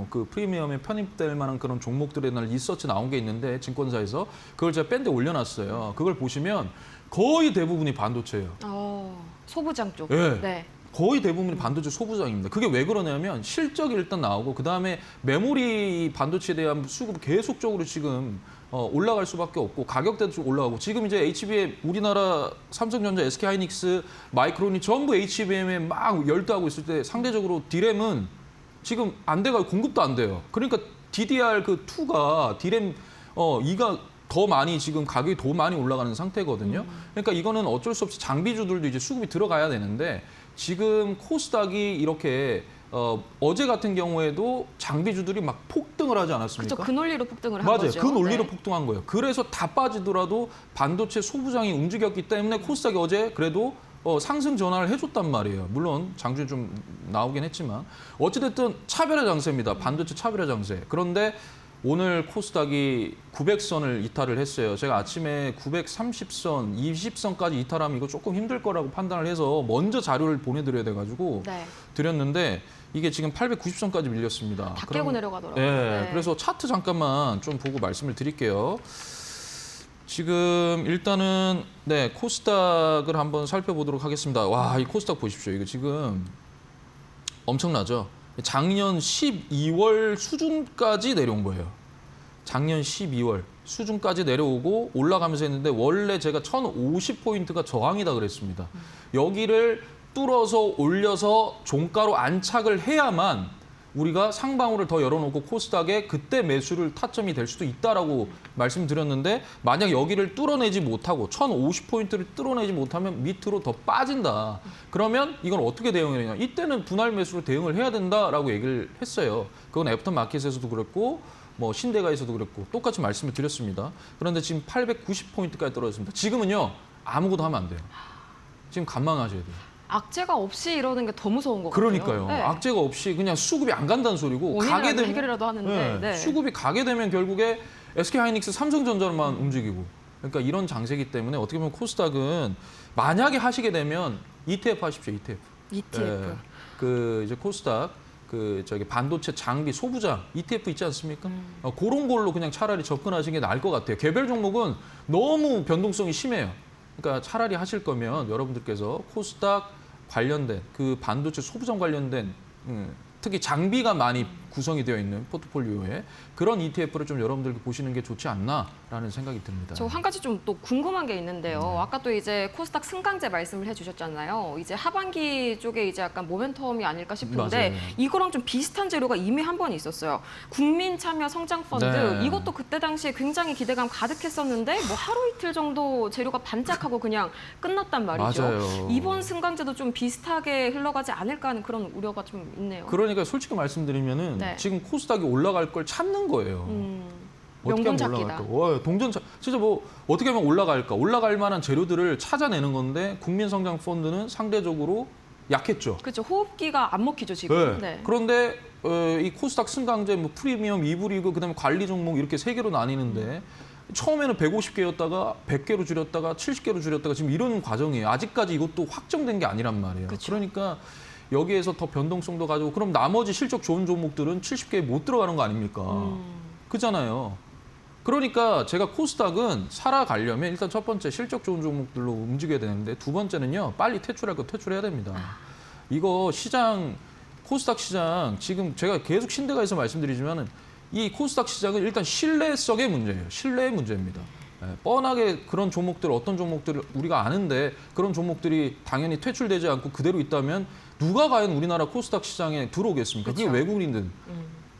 그 프리미엄에 편입될 만한 그런 종목들에 대한 리서치 나온 게 있는데 증권사에서 그걸 제가 밴드에 올려놨어요. 그걸 보시면 거의 대부분이 반도체예요. 소부장 쪽. 예. 네. 거의 대부분이 반도체 소부장입니다. 그게 왜 그러냐면 실적이 일단 나오고 그다음에 메모리 반도체에 대한 수급이 계속적으로 지금 올라갈 수밖에 없고 가격대도 좀 올라가고 지금 이제 HBM 우리나라 삼성전자, SK하이닉스, 마이크론이 전부 HBM에 막 열도하고 있을 때 상대적으로 디램은 지금 안 돼가 공급도 안 돼요. 그러니까 DDR 그 2가 디램 2가 더 많이 지금 가격이 더 많이 올라가는 상태거든요. 그러니까 이거는 어쩔 수 없이 장비주들도 이제 수급이 들어가야 되는데 지금 코스닥이 이렇게 어제 같은 경우에도 장비주들이 막 폭등을 하지 않았습니까? 그렇죠. 그 논리로 폭등을 한 맞아요. 거죠. 그 논리로 네. 폭등한 거예요. 그래서 다 빠지더라도 반도체 소부장이 움직였기 때문에 코스닥이 어제 그래도 상승 전환을 해줬단 말이에요. 물론 장중에 좀 나오긴 했지만 어찌됐든 차별화 장세입니다. 반도체 차별화 장세. 그런데 오늘 코스닥이 900선을 이탈을 했어요. 제가 아침에 930선, 20선까지 이탈하면 이거 조금 힘들 거라고 판단을 해서 먼저 자료를 보내드려야 돼가지고 네. 드렸는데 이게 지금 890선까지 밀렸습니다. 다 깨고 내려가더라고요. 예, 네. 그래서 차트 잠깐만 좀 보고 말씀을 드릴게요. 지금 일단은 네, 코스닥을 한번 살펴보도록 하겠습니다. 와, 이 코스닥 보십시오. 이거 지금 엄청나죠? 작년 12월 수준까지 내려온 거예요. 작년 12월 수준까지 내려오고 올라가면서 했는데 원래 제가 1050포인트가 저항이다 그랬습니다. 여기를 뚫어서 올려서 종가로 안착을 해야만 우리가 상방울을 더 열어놓고 코스닥에 그때 매수를 타점이 될 수도 있다라고 말씀드렸는데 만약 여기를 뚫어내지 못하고 1050포인트를 뚫어내지 못하면 밑으로 더 빠진다. 그러면 이건 어떻게 대응해야 되냐. 이때는 분할 매수로 대응을 해야 된다라고 얘기를 했어요. 그건 애프터마켓에서도 그랬고 뭐 신대가에서도 그랬고 똑같이 말씀을 드렸습니다. 그런데 지금 890포인트까지 떨어졌습니다. 지금은요. 아무것도 하면 안 돼요. 지금 감망하셔야 돼요. 악재가 없이 이러는 게 더 무서운 것 같아요. 그러니까요. 네. 악재가 없이 그냥 수급이 안 간다는 소리고 원인을 해결이라도 하는데 네, 네. 수급이 가게 되면 결국에 SK하이닉스, 삼성전자만 움직이고 그러니까 이런 장세기 때문에 어떻게 보면 코스닥은 만약에 하시게 되면 ETF 하십시오. ETF. ETF. 그 이제 코스닥 그 저기 반도체 장비 소부장 ETF 있지 않습니까? 그런 걸로 그냥 차라리 접근하시는 게 나을 것 같아요. 개별 종목은 너무 변동성이 심해요. 그러니까 차라리 하실 거면 여러분들께서 코스닥 관련된 그 반도체 소부장 관련된 특히 장비가 많이 구성이 되어 있는 포트폴리오에 그런 ETF를 좀 여러분들께 보시는 게 좋지 않나라는 생각이 듭니다. 저 한 가지 좀 또 궁금한 게 있는데요. 아까 또 이제 코스닥 승강제 말씀을 해주셨잖아요. 이제 하반기 쪽에 이제 약간 모멘텀이 아닐까 싶은데 맞아요. 이거랑 좀 비슷한 재료가 이미 한 번 있었어요. 국민참여성장펀드 네. 이것도 그때 당시에 굉장히 기대감 가득했었는데 뭐 하루 이틀 정도 재료가 반짝하고 그냥 끝났단 말이죠. 맞아요. 이번 승강제도 좀 비슷하게 흘러가지 않을까 하는 그런 우려가 좀 있네요. 그러니까 솔직히 말씀드리면은 네. 지금 코스닥이 올라갈 걸 찾는 거예요. 어떻게 명분 하면 찾기다. 올라갈까? 와, 동전차 진짜 뭐 어떻게 하면 올라갈까? 올라갈 만한 재료들을 찾아내는 건데 국민성장펀드는 상대적으로 약했죠. 그렇죠. 호흡기가 안 먹히죠 지금. 네. 네. 그런데 이 코스닥 승강제, 뭐 프리미엄, 2부 리그, 그다음에 관리 종목 이렇게 세 개로 나뉘는데 처음에는 150개였다가 100개로 줄였다가 70개로 줄였다가 지금 이런 과정이에요. 아직까지 이것도 확정된 게 아니란 말이에요. 그쵸. 그러니까 여기에서 더 변동성도 가지고 그럼 나머지 실적 좋은 종목들은 70개에 못 들어가는 거 아닙니까? 그잖아요. 그러니까 제가 코스닥은 살아가려면 일단 첫 번째 실적 좋은 종목들로 움직여야 되는데 두 번째는요. 빨리 퇴출할 거 퇴출해야 됩니다. 이거 시장 코스닥 시장 지금 제가 계속 신대가에서 말씀드리지만은 이 코스닥 시장은 일단 신뢰성의 문제예요. 신뢰의 문제입니다. 뻔하게 그런 종목들 어떤 종목들을 우리가 아는데 그런 종목들이 당연히 퇴출되지 않고 그대로 있다면 누가 과연 우리나라 코스닥 시장에 들어오겠습니까? 그게 그쵸. 외국인이든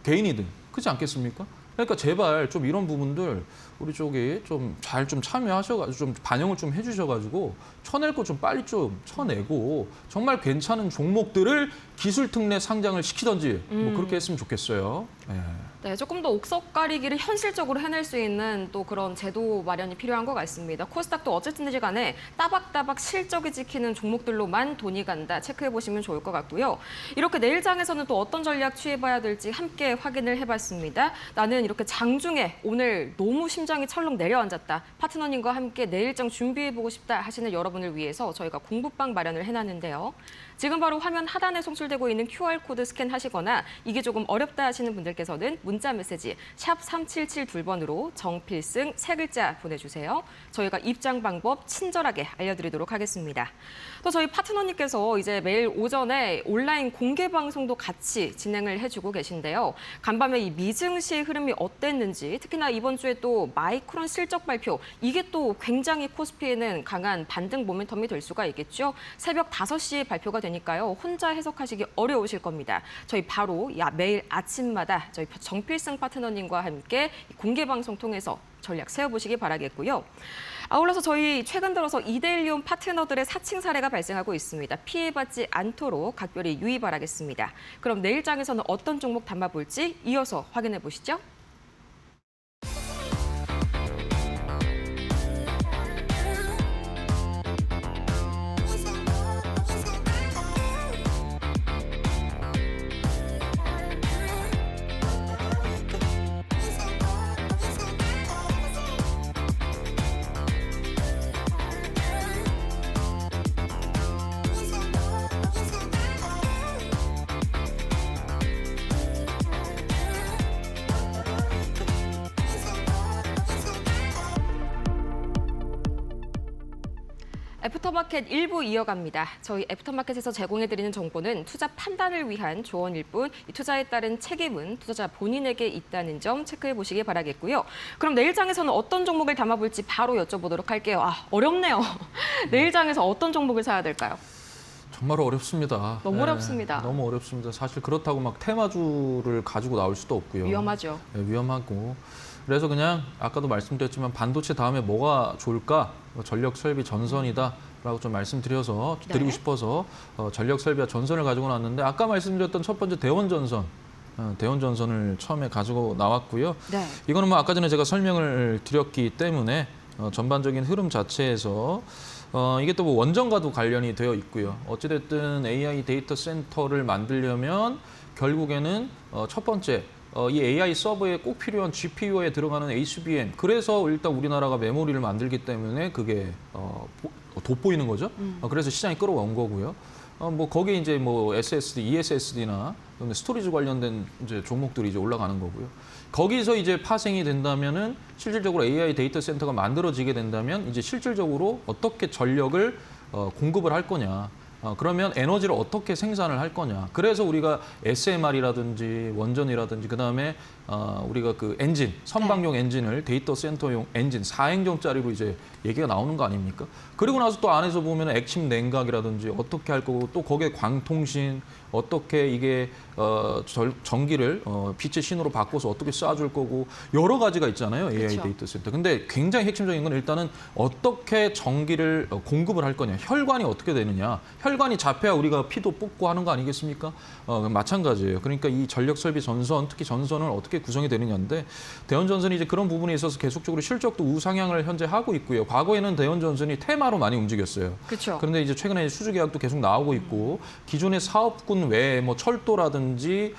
개인이든 그렇지 않겠습니까? 그러니까 제발 좀 이런 부분들 우리 쪽이 좀 잘 좀 참여하셔가지고 좀 반영을 좀 해주셔가지고 쳐낼 거 좀 빨리 좀 쳐내고 정말 괜찮은 종목들을 기술 특례 상장을 시키던지 뭐 그렇게 했으면 좋겠어요. 네. 네, 조금 더 옥석 가리기를 현실적으로 해낼 수 있는 또 그런 제도 마련이 필요한 것 같습니다. 코스닥도 어쨌든지 간에 따박따박 실적이 지키는 종목들로만 돈이 간다 체크해 보시면 좋을 것 같고요. 이렇게 내일장에서는 또 어떤 전략 취해봐야 될지 함께 확인을 해봤습니다. 나는 이렇게 장중에 오늘 너무 심장이 철렁 내려앉았다. 파트너님과 함께 내일장 준비해보고 싶다 하시는 여러분을 위해서 저희가 공부방 마련을 해놨는데요. 지금 바로 화면 하단에 송출되고 있는 QR코드 스캔하시거나 이게 조금 어렵다 하시는 분들께서는 문자 메시지 샵 3772번으로 정필승 3글자 보내주세요. 저희가 입장 방법 친절하게 알려드리도록 하겠습니다. 또 저희 파트너님께서 이제 매일 오전에 온라인 공개 방송도 같이 진행을 해주고 계신데요. 간밤에 이 미증시 흐름이 어땠는지 특히나 이번 주에 또 마이크론 실적 발표 이게 또 굉장히 코스피에는 강한 반등 모멘텀이 될 수가 있겠죠. 새벽 5시에 발표가 되니까요. 혼자 해석하시기 어려우실 겁니다. 저희 바로 매일 아침마다 저희 정필승 파트너님과 함께 공개 방송 통해서 전략 세워보시기 바라겠고요. 아울러서 저희 최근 들어서 이데일리온 파트너들의 사칭 사례가 발생하고 있습니다. 피해받지 않도록 각별히 유의 바라겠습니다. 그럼 내일장에서는 어떤 종목 담아볼지 이어서 확인해 보시죠. 애프터마켓 1부 이어갑니다. 저희 애프터마켓에서 제공해드리는 정보는 투자 판단을 위한 조언일 뿐, 이 투자에 따른 책임은 투자자 본인에게 있다는 점 체크해 보시기 바라겠고요. 그럼 내일장에서는 어떤 종목을 담아볼지 바로 여쭤보도록 할게요. 어렵네요. 내일장에서 어떤 종목을 사야 될까요? 정말 어렵습니다. 너무 어렵습니다. 너무 어렵습니다. 사실 그렇다고 막 테마주를 가지고 나올 수도 없고요. 위험하죠. 네, 위험하고. 그래서 그냥 아까도 말씀드렸지만 반도체 다음에 뭐가 좋을까? 전력 설비 전선이다라고 좀 말씀드리고 네. 싶어서 전력 설비와 전선을 가지고 나왔는데 아까 말씀드렸던 첫 번째 대원전선. 대원전선을 처음에 가지고 나왔고요. 네. 이거는 뭐 아까 전에 제가 설명을 드렸기 때문에 전반적인 흐름 자체에서 이게 또 뭐 원전과도 관련이 되어 있고요. 어찌됐든 AI 데이터 센터를 만들려면 결국에는 첫 번째 이 AI 서버에 꼭 필요한 GPU에 들어가는 HBM. 그래서 일단 우리나라가 메모리를 만들기 때문에 그게 돋보이는 거죠. 그래서 시장이 끌어온 거고요. 뭐 거기에 이제 뭐 SSD, ESSD나 스토리지 관련된 이제 종목들이 이제 올라가는 거고요. 거기서 이제 파생이 된다면은 실질적으로 AI 데이터 센터가 만들어지게 된다면 이제 실질적으로 어떻게 전력을 공급을 할 거냐. 그러면 에너지를 어떻게 생산을 할 거냐. 그래서 우리가 SMR이라든지 원전이라든지 그다음에 우리가 그 엔진, 선박용 엔진을 데이터 센터용 엔진 4행정짜리로 이제 얘기가 나오는 거 아닙니까? 그리고 나서 또 안에서 보면 액침 냉각이라든지 어떻게 할 거고 또 거기에 광통신 어떻게 이게 전기를 빛의 신호로 바꿔서 어떻게 쏴줄 거고 여러 가지가 있잖아요. AI 그렇죠. 데이터 센터. 근데 굉장히 핵심적인 건 일단은 어떻게 전기를 공급을 할 거냐. 혈관이 어떻게 되느냐. 혈관이 잡혀야 우리가 피도 뽑고 하는 거 아니겠습니까? 마찬가지예요. 그러니까 이 전력 설비 전선, 특히 전선을 어떻게 구성이 되느냐인데 대원전선이 이제 그런 부분에 있어서 계속적으로 실적도 우상향을 현재 하고 있고요. 과거에는 대원전선이 테마로 많이 움직였어요. 그렇죠. 그런데 이제 최근에 수주 계약도 계속 나오고 있고 기존의 사업군 외에 뭐 철도라든지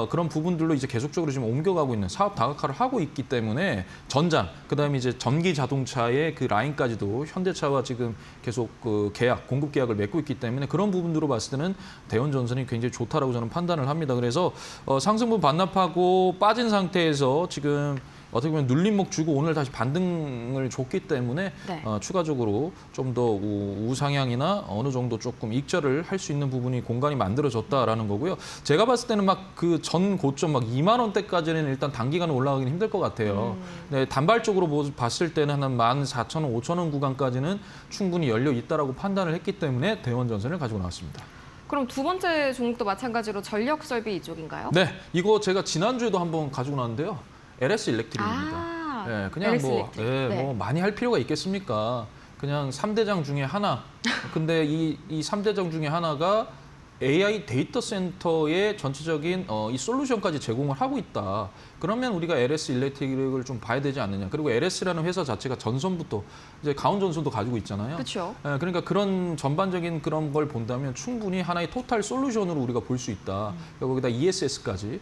그런 부분들로 이제 계속적으로 지금 옮겨가고 있는 사업 다각화를 하고 있기 때문에 전장, 그다음에 이제 전기 자동차의 그 라인까지도 현대차와 지금 계속 그 계약, 공급 계약을 맺고 있기 때문에 그런 부분으로 봤을 때는 대원전선이 굉장히 좋다라고 저는 판단을 합니다. 그래서 상승분 반납하고 빠진 상태에서 지금 어떻게 보면 눌림목 주고 오늘 다시 반등을 줬기 때문에 네. 추가적으로 좀 더 우상향이나 어느 정도 조금 익절을 할 수 있는 부분이 공간이 만들어졌다라는 거고요. 제가 봤을 때는 막 그 전 고점 막 2만 원대까지는 일단 단기간에 올라가기는 힘들 것 같아요. 네, 단발적으로 봤을 때는 한 14,000원, 5,000원 구간까지는 충분히 열려 있다라고 판단을 했기 때문에 대원전선을 가지고 나왔습니다. 그럼 두 번째 종목도 마찬가지로 전력 설비 이쪽인가요? 네, 이거 제가 지난주에도 한번 가지고 나왔는데요. LS 일렉트릭입니다. 네, 그냥 LS 뭐, 일렉트릭. 네, 뭐 많이 할 필요가 있겠습니까? 그냥 3대장 중에 하나. 근데 이 3대장 중에 하나가 AI 데이터 센터의 전체적인 이 솔루션까지 제공을 하고 있다. 그러면 우리가 LS 일렉트릭을 좀 봐야 되지 않느냐. 그리고 LS라는 회사 자체가 전선부터 이제 가온 전선도 가지고 있잖아요. 그렇죠. 그러니까 그런 전반적인 그런 걸 본다면 충분히 하나의 토탈 솔루션으로 우리가 볼 수 있다. 거기다 ESS까지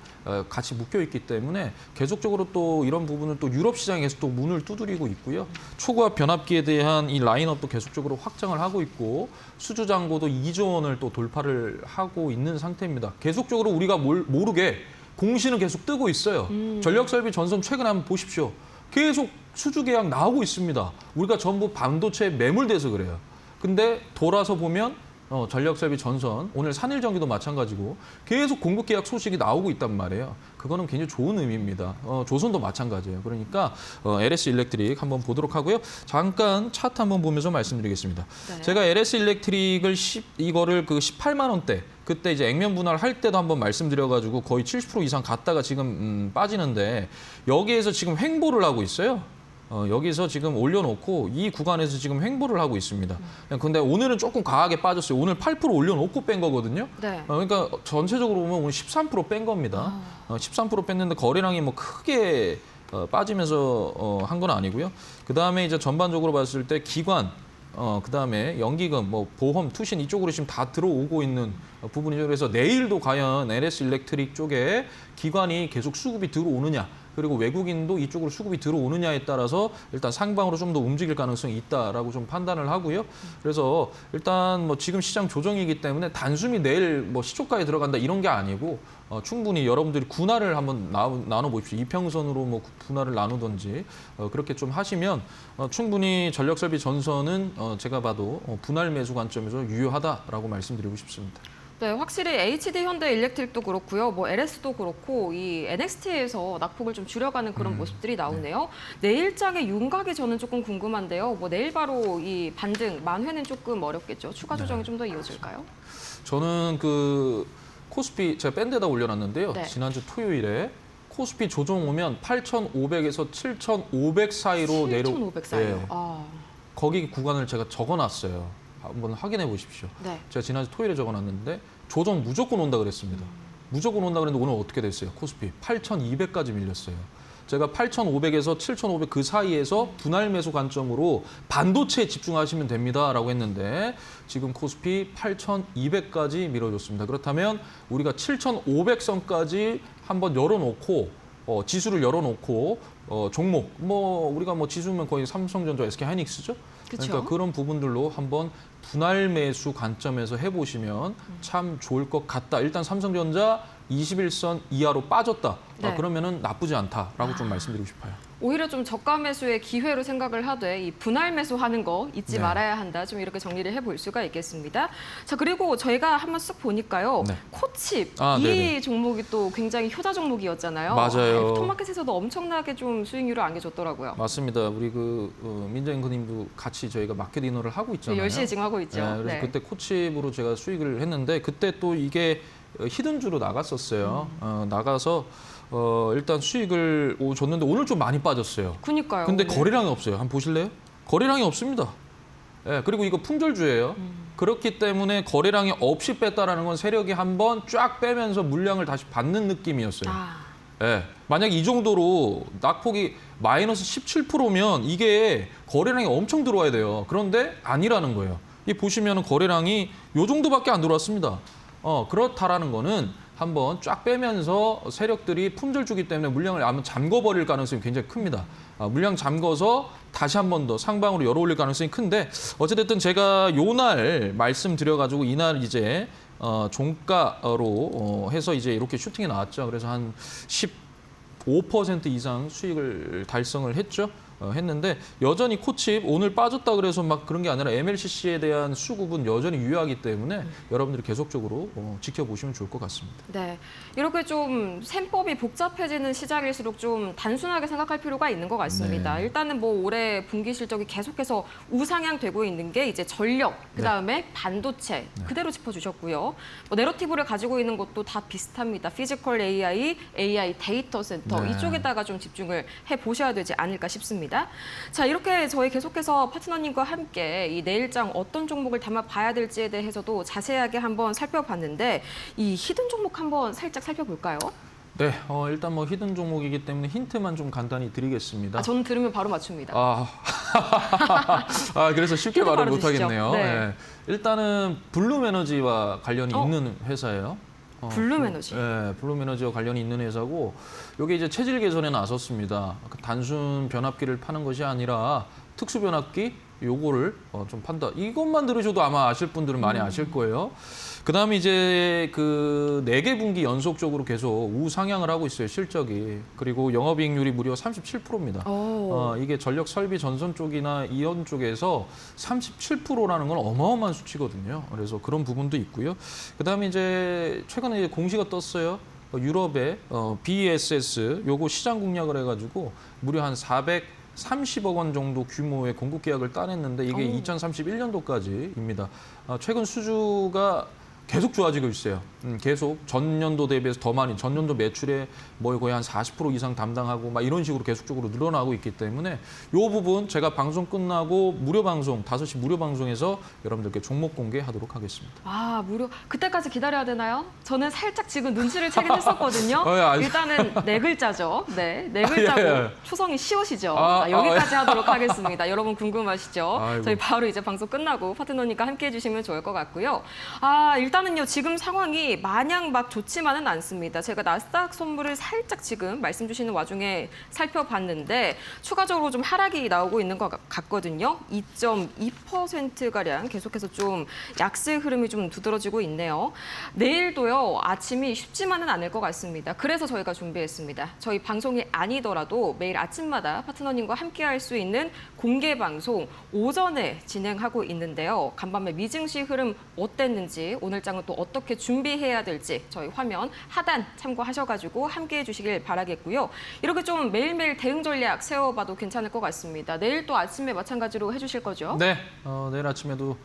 같이 묶여 있기 때문에 계속적으로 또 이런 부분을 또 유럽 시장에서 또 문을 두드리고 있고요. 초고압 변압기에 대한 이 라인업도 계속적으로 확장을 하고 있고 수주 잔고도 2조 원을 또 돌파를 하고 있는 상태입니다. 계속적으로 우리가 모르게 공시는 계속 뜨고 있어요. 전력 설비 전선 최근에 한번 보십시오. 계속 수주 계약 나오고 있습니다. 우리가 전부 반도체에 매몰돼서 그래요. 근데 돌아서 보면 전력 설비 전선, 오늘 산일전기도 마찬가지고 계속 공급 계약 소식이 나오고 있단 말이에요. 그거는 굉장히 좋은 의미입니다. 조선도 마찬가지예요. 그러니까 LS 일렉트릭 한번 보도록 하고요. 잠깐 차트 한번 보면서 말씀드리겠습니다. 네. 제가 LS 일렉트릭을 이거를 그 18만 원대 그때 이제 액면 분할 할 때도 한번 말씀드려가지고 거의 70% 이상 갔다가 지금 빠지는데 여기에서 지금 횡보를 하고 있어요. 여기서 지금 올려놓고 이 구간에서 지금 횡보를 하고 있습니다. 근데 오늘은 조금 강하게 빠졌어요. 오늘 8% 올려놓고 뺀 거거든요. 네. 그러니까 전체적으로 보면 오늘 13% 뺀 겁니다. 13% 뺐는데 거래량이 뭐 크게 빠지면서 한 건 아니고요. 그다음에 이제 전반적으로 봤을 때 기관 그다음에 연기금, 뭐 보험, 투신 이쪽으로 지금 다 들어오고 있는 부분이죠. 그래서 내일도 과연 LS 일렉트릭 쪽에 기관이 계속 수급이 들어오느냐. 그리고 외국인도 이쪽으로 수급이 들어오느냐에 따라서 일단 상방으로 좀 더 움직일 가능성이 있다라고 좀 판단을 하고요. 그래서 일단 뭐 지금 시장 조정이기 때문에 단숨이 내일 뭐 시초가에 들어간다 이런 게 아니고 충분히 여러분들이 분할을 한번 나눠 보십시오. 이평선으로 뭐 분할을 나누든지 그렇게 좀 하시면 충분히 전력설비 전선은 제가 봐도 분할 매수 관점에서 유효하다라고 말씀드리고 싶습니다. 네, 확실히 HD 현대 일렉트릭도 그렇고요. 뭐 LS도 그렇고 이 NXT에서 낙폭을 좀 줄여가는 그런 모습들이 나오네요. 내일장의 윤곽이 저는 조금 궁금한데요. 뭐 내일 바로 이 반등 만회는 조금 어렵겠죠. 추가 조정이 좀 더 이어질까요? 저는 그 코스피 제가 밴드에다 올려놨는데요. 네. 지난주 토요일에 코스피 조정 오면 8,500에서 7,500 사이로 내려 7,500 사이요. 네. 아, 거기 구간을 제가 적어놨어요. 한번 확인해 보십시오. 네. 제가 지난주 토요일에 적어놨는데 조정 무조건 온다 그랬습니다. 무조건 온다 그랬는데 오늘 어떻게 됐어요? 코스피 8,200까지 밀렸어요. 제가 8,500에서 7,500 그 사이에서 분할 매수 관점으로 반도체에 집중하시면 됩니다라고 했는데 지금 코스피 8,200까지 밀어줬습니다. 그렇다면 우리가 7,500선까지 한번 열어놓고 지수를 열어놓고 종목 뭐 우리가 뭐 지수면 거의 삼성전자, SK하이닉스죠. 그쵸. 그러니까 그런 부분들로 한번 분할 매수 관점에서 해보시면 참 좋을 것 같다. 일단 삼성전자 21선 이하로 빠졌다. 네. 그러면은 나쁘지 않다라고 좀 말씀드리고 싶어요. 오히려 좀 저가 매수의 기회로 생각을 하되 이 분할 매수하는 거 잊지 네. 말아야 한다. 좀 이렇게 정리를 해볼 수가 있겠습니다. 자, 그리고 저희가 한번 쓱 보니까요. 네. 코칩 아, 이 네네. 종목이 또 굉장히 효자 종목이었잖아요. 맞아요. 애프터마켓에서도 엄청나게 좀 수익률을 안겨줬더라고요. 맞습니다. 우리 그 민정 앵커님도 같이 저희가 마켓 디너를 하고 있잖아요. 10시에 지금 하고 있죠. 네, 그래서 그때 코칩으로 제가 수익을 했는데 그때 또 이게 히든주로 나갔었어요. 나가서 일단 수익을 줬는데 오늘 좀 많이 빠졌어요. 그니까요. 근데 오늘. 거래량이 없어요. 한번 보실래요? 거래량이 없습니다. 예, 그리고 이거 품절주예요. 그렇기 때문에 거래량이 없이 뺐다라는 건 세력이 한번 쫙 빼면서 물량을 다시 받는 느낌이었어요. 아, 예, 만약 이 정도로 낙폭이 마이너스 17%면 이게 거래량이 엄청 들어와야 돼요. 그런데 아니라는 거예요. 이 보시면 거래량이 요 정도밖에 안 들어왔습니다. 그렇다라는 거는 한번 쫙 빼면서 세력들이 품절주기 때문에 물량을 아마 잠궈버릴 가능성이 굉장히 큽니다. 물량 잠궈서 다시 한 번 더 상방으로 열어올릴 가능성이 큰데 어찌됐든 제가 요날 말씀드려가지고 이날 이제 종가로 해서 이제 이렇게 슈팅이 나왔죠. 그래서 한 15% 이상 수익을 달성을 했죠. 했는데 여전히 코칩 오늘 빠졌다 그래서 막 그런 게 아니라 MLCC에 대한 수급은 여전히 유효하기 때문에 여러분들이 계속적으로 지켜보시면 좋을 것 같습니다. 네. 이렇게 좀 셈법이 복잡해지는 시장일수록 좀 단순하게 생각할 필요가 있는 것 같습니다. 네. 일단은 뭐 올해 분기 실적이 계속해서 우상향되고 있는 게 이제 전력, 그다음에 반도체 그대로 짚어주셨고요. 뭐 내러티브를 가지고 있는 것도 다 비슷합니다. 피지컬 AI, AI 데이터 센터 네. 이쪽에다가 좀 집중을 해보셔야 되지 않을까 싶습니다. 자, 이렇게 저희 계속해서 파트너님과 함께 이 내일장 어떤 종목을 담아봐야 될지에 대해서도 자세하게 한번 살펴봤는데 이 히든 종목 한번 살짝 살펴볼까요? 네, 일단 뭐 히든 종목이기 때문에 힌트만 좀 간단히 드리겠습니다. 저는 들으면 바로 맞춥니다. 그래서 쉽게 힌트 말을 바로 못 주시죠. 하겠네요. 네. 네. 일단은 블룸에너지와 관련이 있는 회사예요. 블룸에너지. 네, 블룸에너지와 관련이 있는 회사고 이게 이제 체질 개선에 나섰습니다. 단순 변압기를 파는 것이 아니라 특수 변압기 요거를 좀 판다. 이것만 들으셔도 아마 아실 분들은 많이 아실 거예요. 그다음에 이제 그 4개 분기 연속적으로 계속 우상향을 하고 있어요, 실적이. 그리고 영업이익률이 무려 37%입니다. 이게 전력 설비 전선 쪽이나 이연 쪽에서 37%라는 건 어마어마한 수치거든요. 그래서 그런 부분도 있고요. 그다음에 이제 최근에 이제 공시가 떴어요. 유럽의 BESS 요거 시장 공략을 해가지고 무려 한 430억 원 정도 규모의 공급 계약을 따냈는데 이게 2031년도까지입니다. 최근 수주가 계속 좋아지고 있어요. 계속 전년도 대비해서 더 많이, 전년도 매출에 뭐 거의 한 40% 이상 담당하고 막 이런 식으로 계속적으로 늘어나고 있기 때문에 이 부분 제가 방송 끝나고 무료 방송, 5시 무료 방송에서 여러분들께 종목 공개하도록 하겠습니다. 아, 무료. 그때까지 기다려야 되나요? 저는 살짝 지금 눈치를 채긴 했었거든요. 일단은 4글자죠. 네, 4글자고 예. 초성이 시옷이죠. 아, 여기까지 하도록 하겠습니다. 여러분 궁금하시죠? 아이고. 저희 바로 이제 방송 끝나고 파트너님과 함께 해주시면 좋을 것 같고요. 일단 일단은요, 지금 상황이 마냥 막 좋지만은 않습니다. 제가 나스닥 선물을 살짝 지금 말씀 주시는 와중에 살펴봤는데 추가적으로 좀 하락이 나오고 있는 것 같거든요. 2.2%가량 계속해서 좀 약세 흐름이 좀 두드러지고 있네요. 내일도요, 아침이 쉽지만은 않을 것 같습니다. 그래서 저희가 준비했습니다. 저희 방송이 아니더라도 매일 아침마다 파트너님과 함께할 수 있는 공개 방송 오전에 진행하고 있는데요. 간밤에 미증시 흐름 어땠는지, 오늘 장은 또 어떻게 준비해야 될지 저희 화면 하단 참고하셔가지고 함께해 주시길 바라겠고요. 이렇게 좀 매일매일 대응 전략 세워봐도 괜찮을 것 같습니다. 내일 또 아침에 마찬가지로 해주실 거죠? 네, 내일 아침에도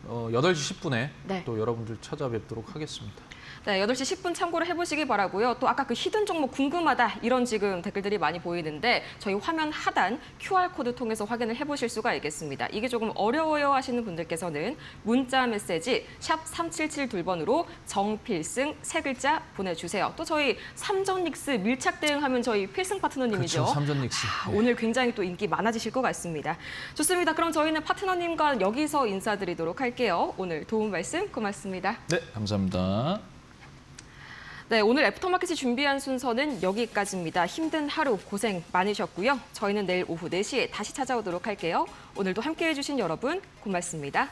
8시 10분에 네. 또 여러분들 찾아뵙도록 하겠습니다. 네, 8시 10분 참고를 해보시기 바라고요. 또 아까 그 히든 종목 궁금하다 이런 지금 댓글들이 많이 보이는데 저희 화면 하단 QR코드 통해서 확인을 해보실 수가 있겠습니다. 이게 조금 어려워요 하시는 분들께서는 문자 메시지 샵 3772번으로 정필승 3글자 보내주세요. 또 저희 삼전닉스 밀착 대응하면 저희 필승 파트너님이죠. 그렇죠, 삼전 닉스. 오늘 굉장히 또 인기 많아지실 것 같습니다. 좋습니다. 그럼 저희는 파트너님과 여기서 인사드리도록 할게요. 오늘 도움 말씀 고맙습니다. 네, 감사합니다. 네, 오늘 애프터마켓이 준비한 순서는 여기까지입니다. 힘든 하루 고생 많으셨고요. 저희는 내일 오후 4시에 다시 찾아오도록 할게요. 오늘도 함께해 주신 여러분 고맙습니다.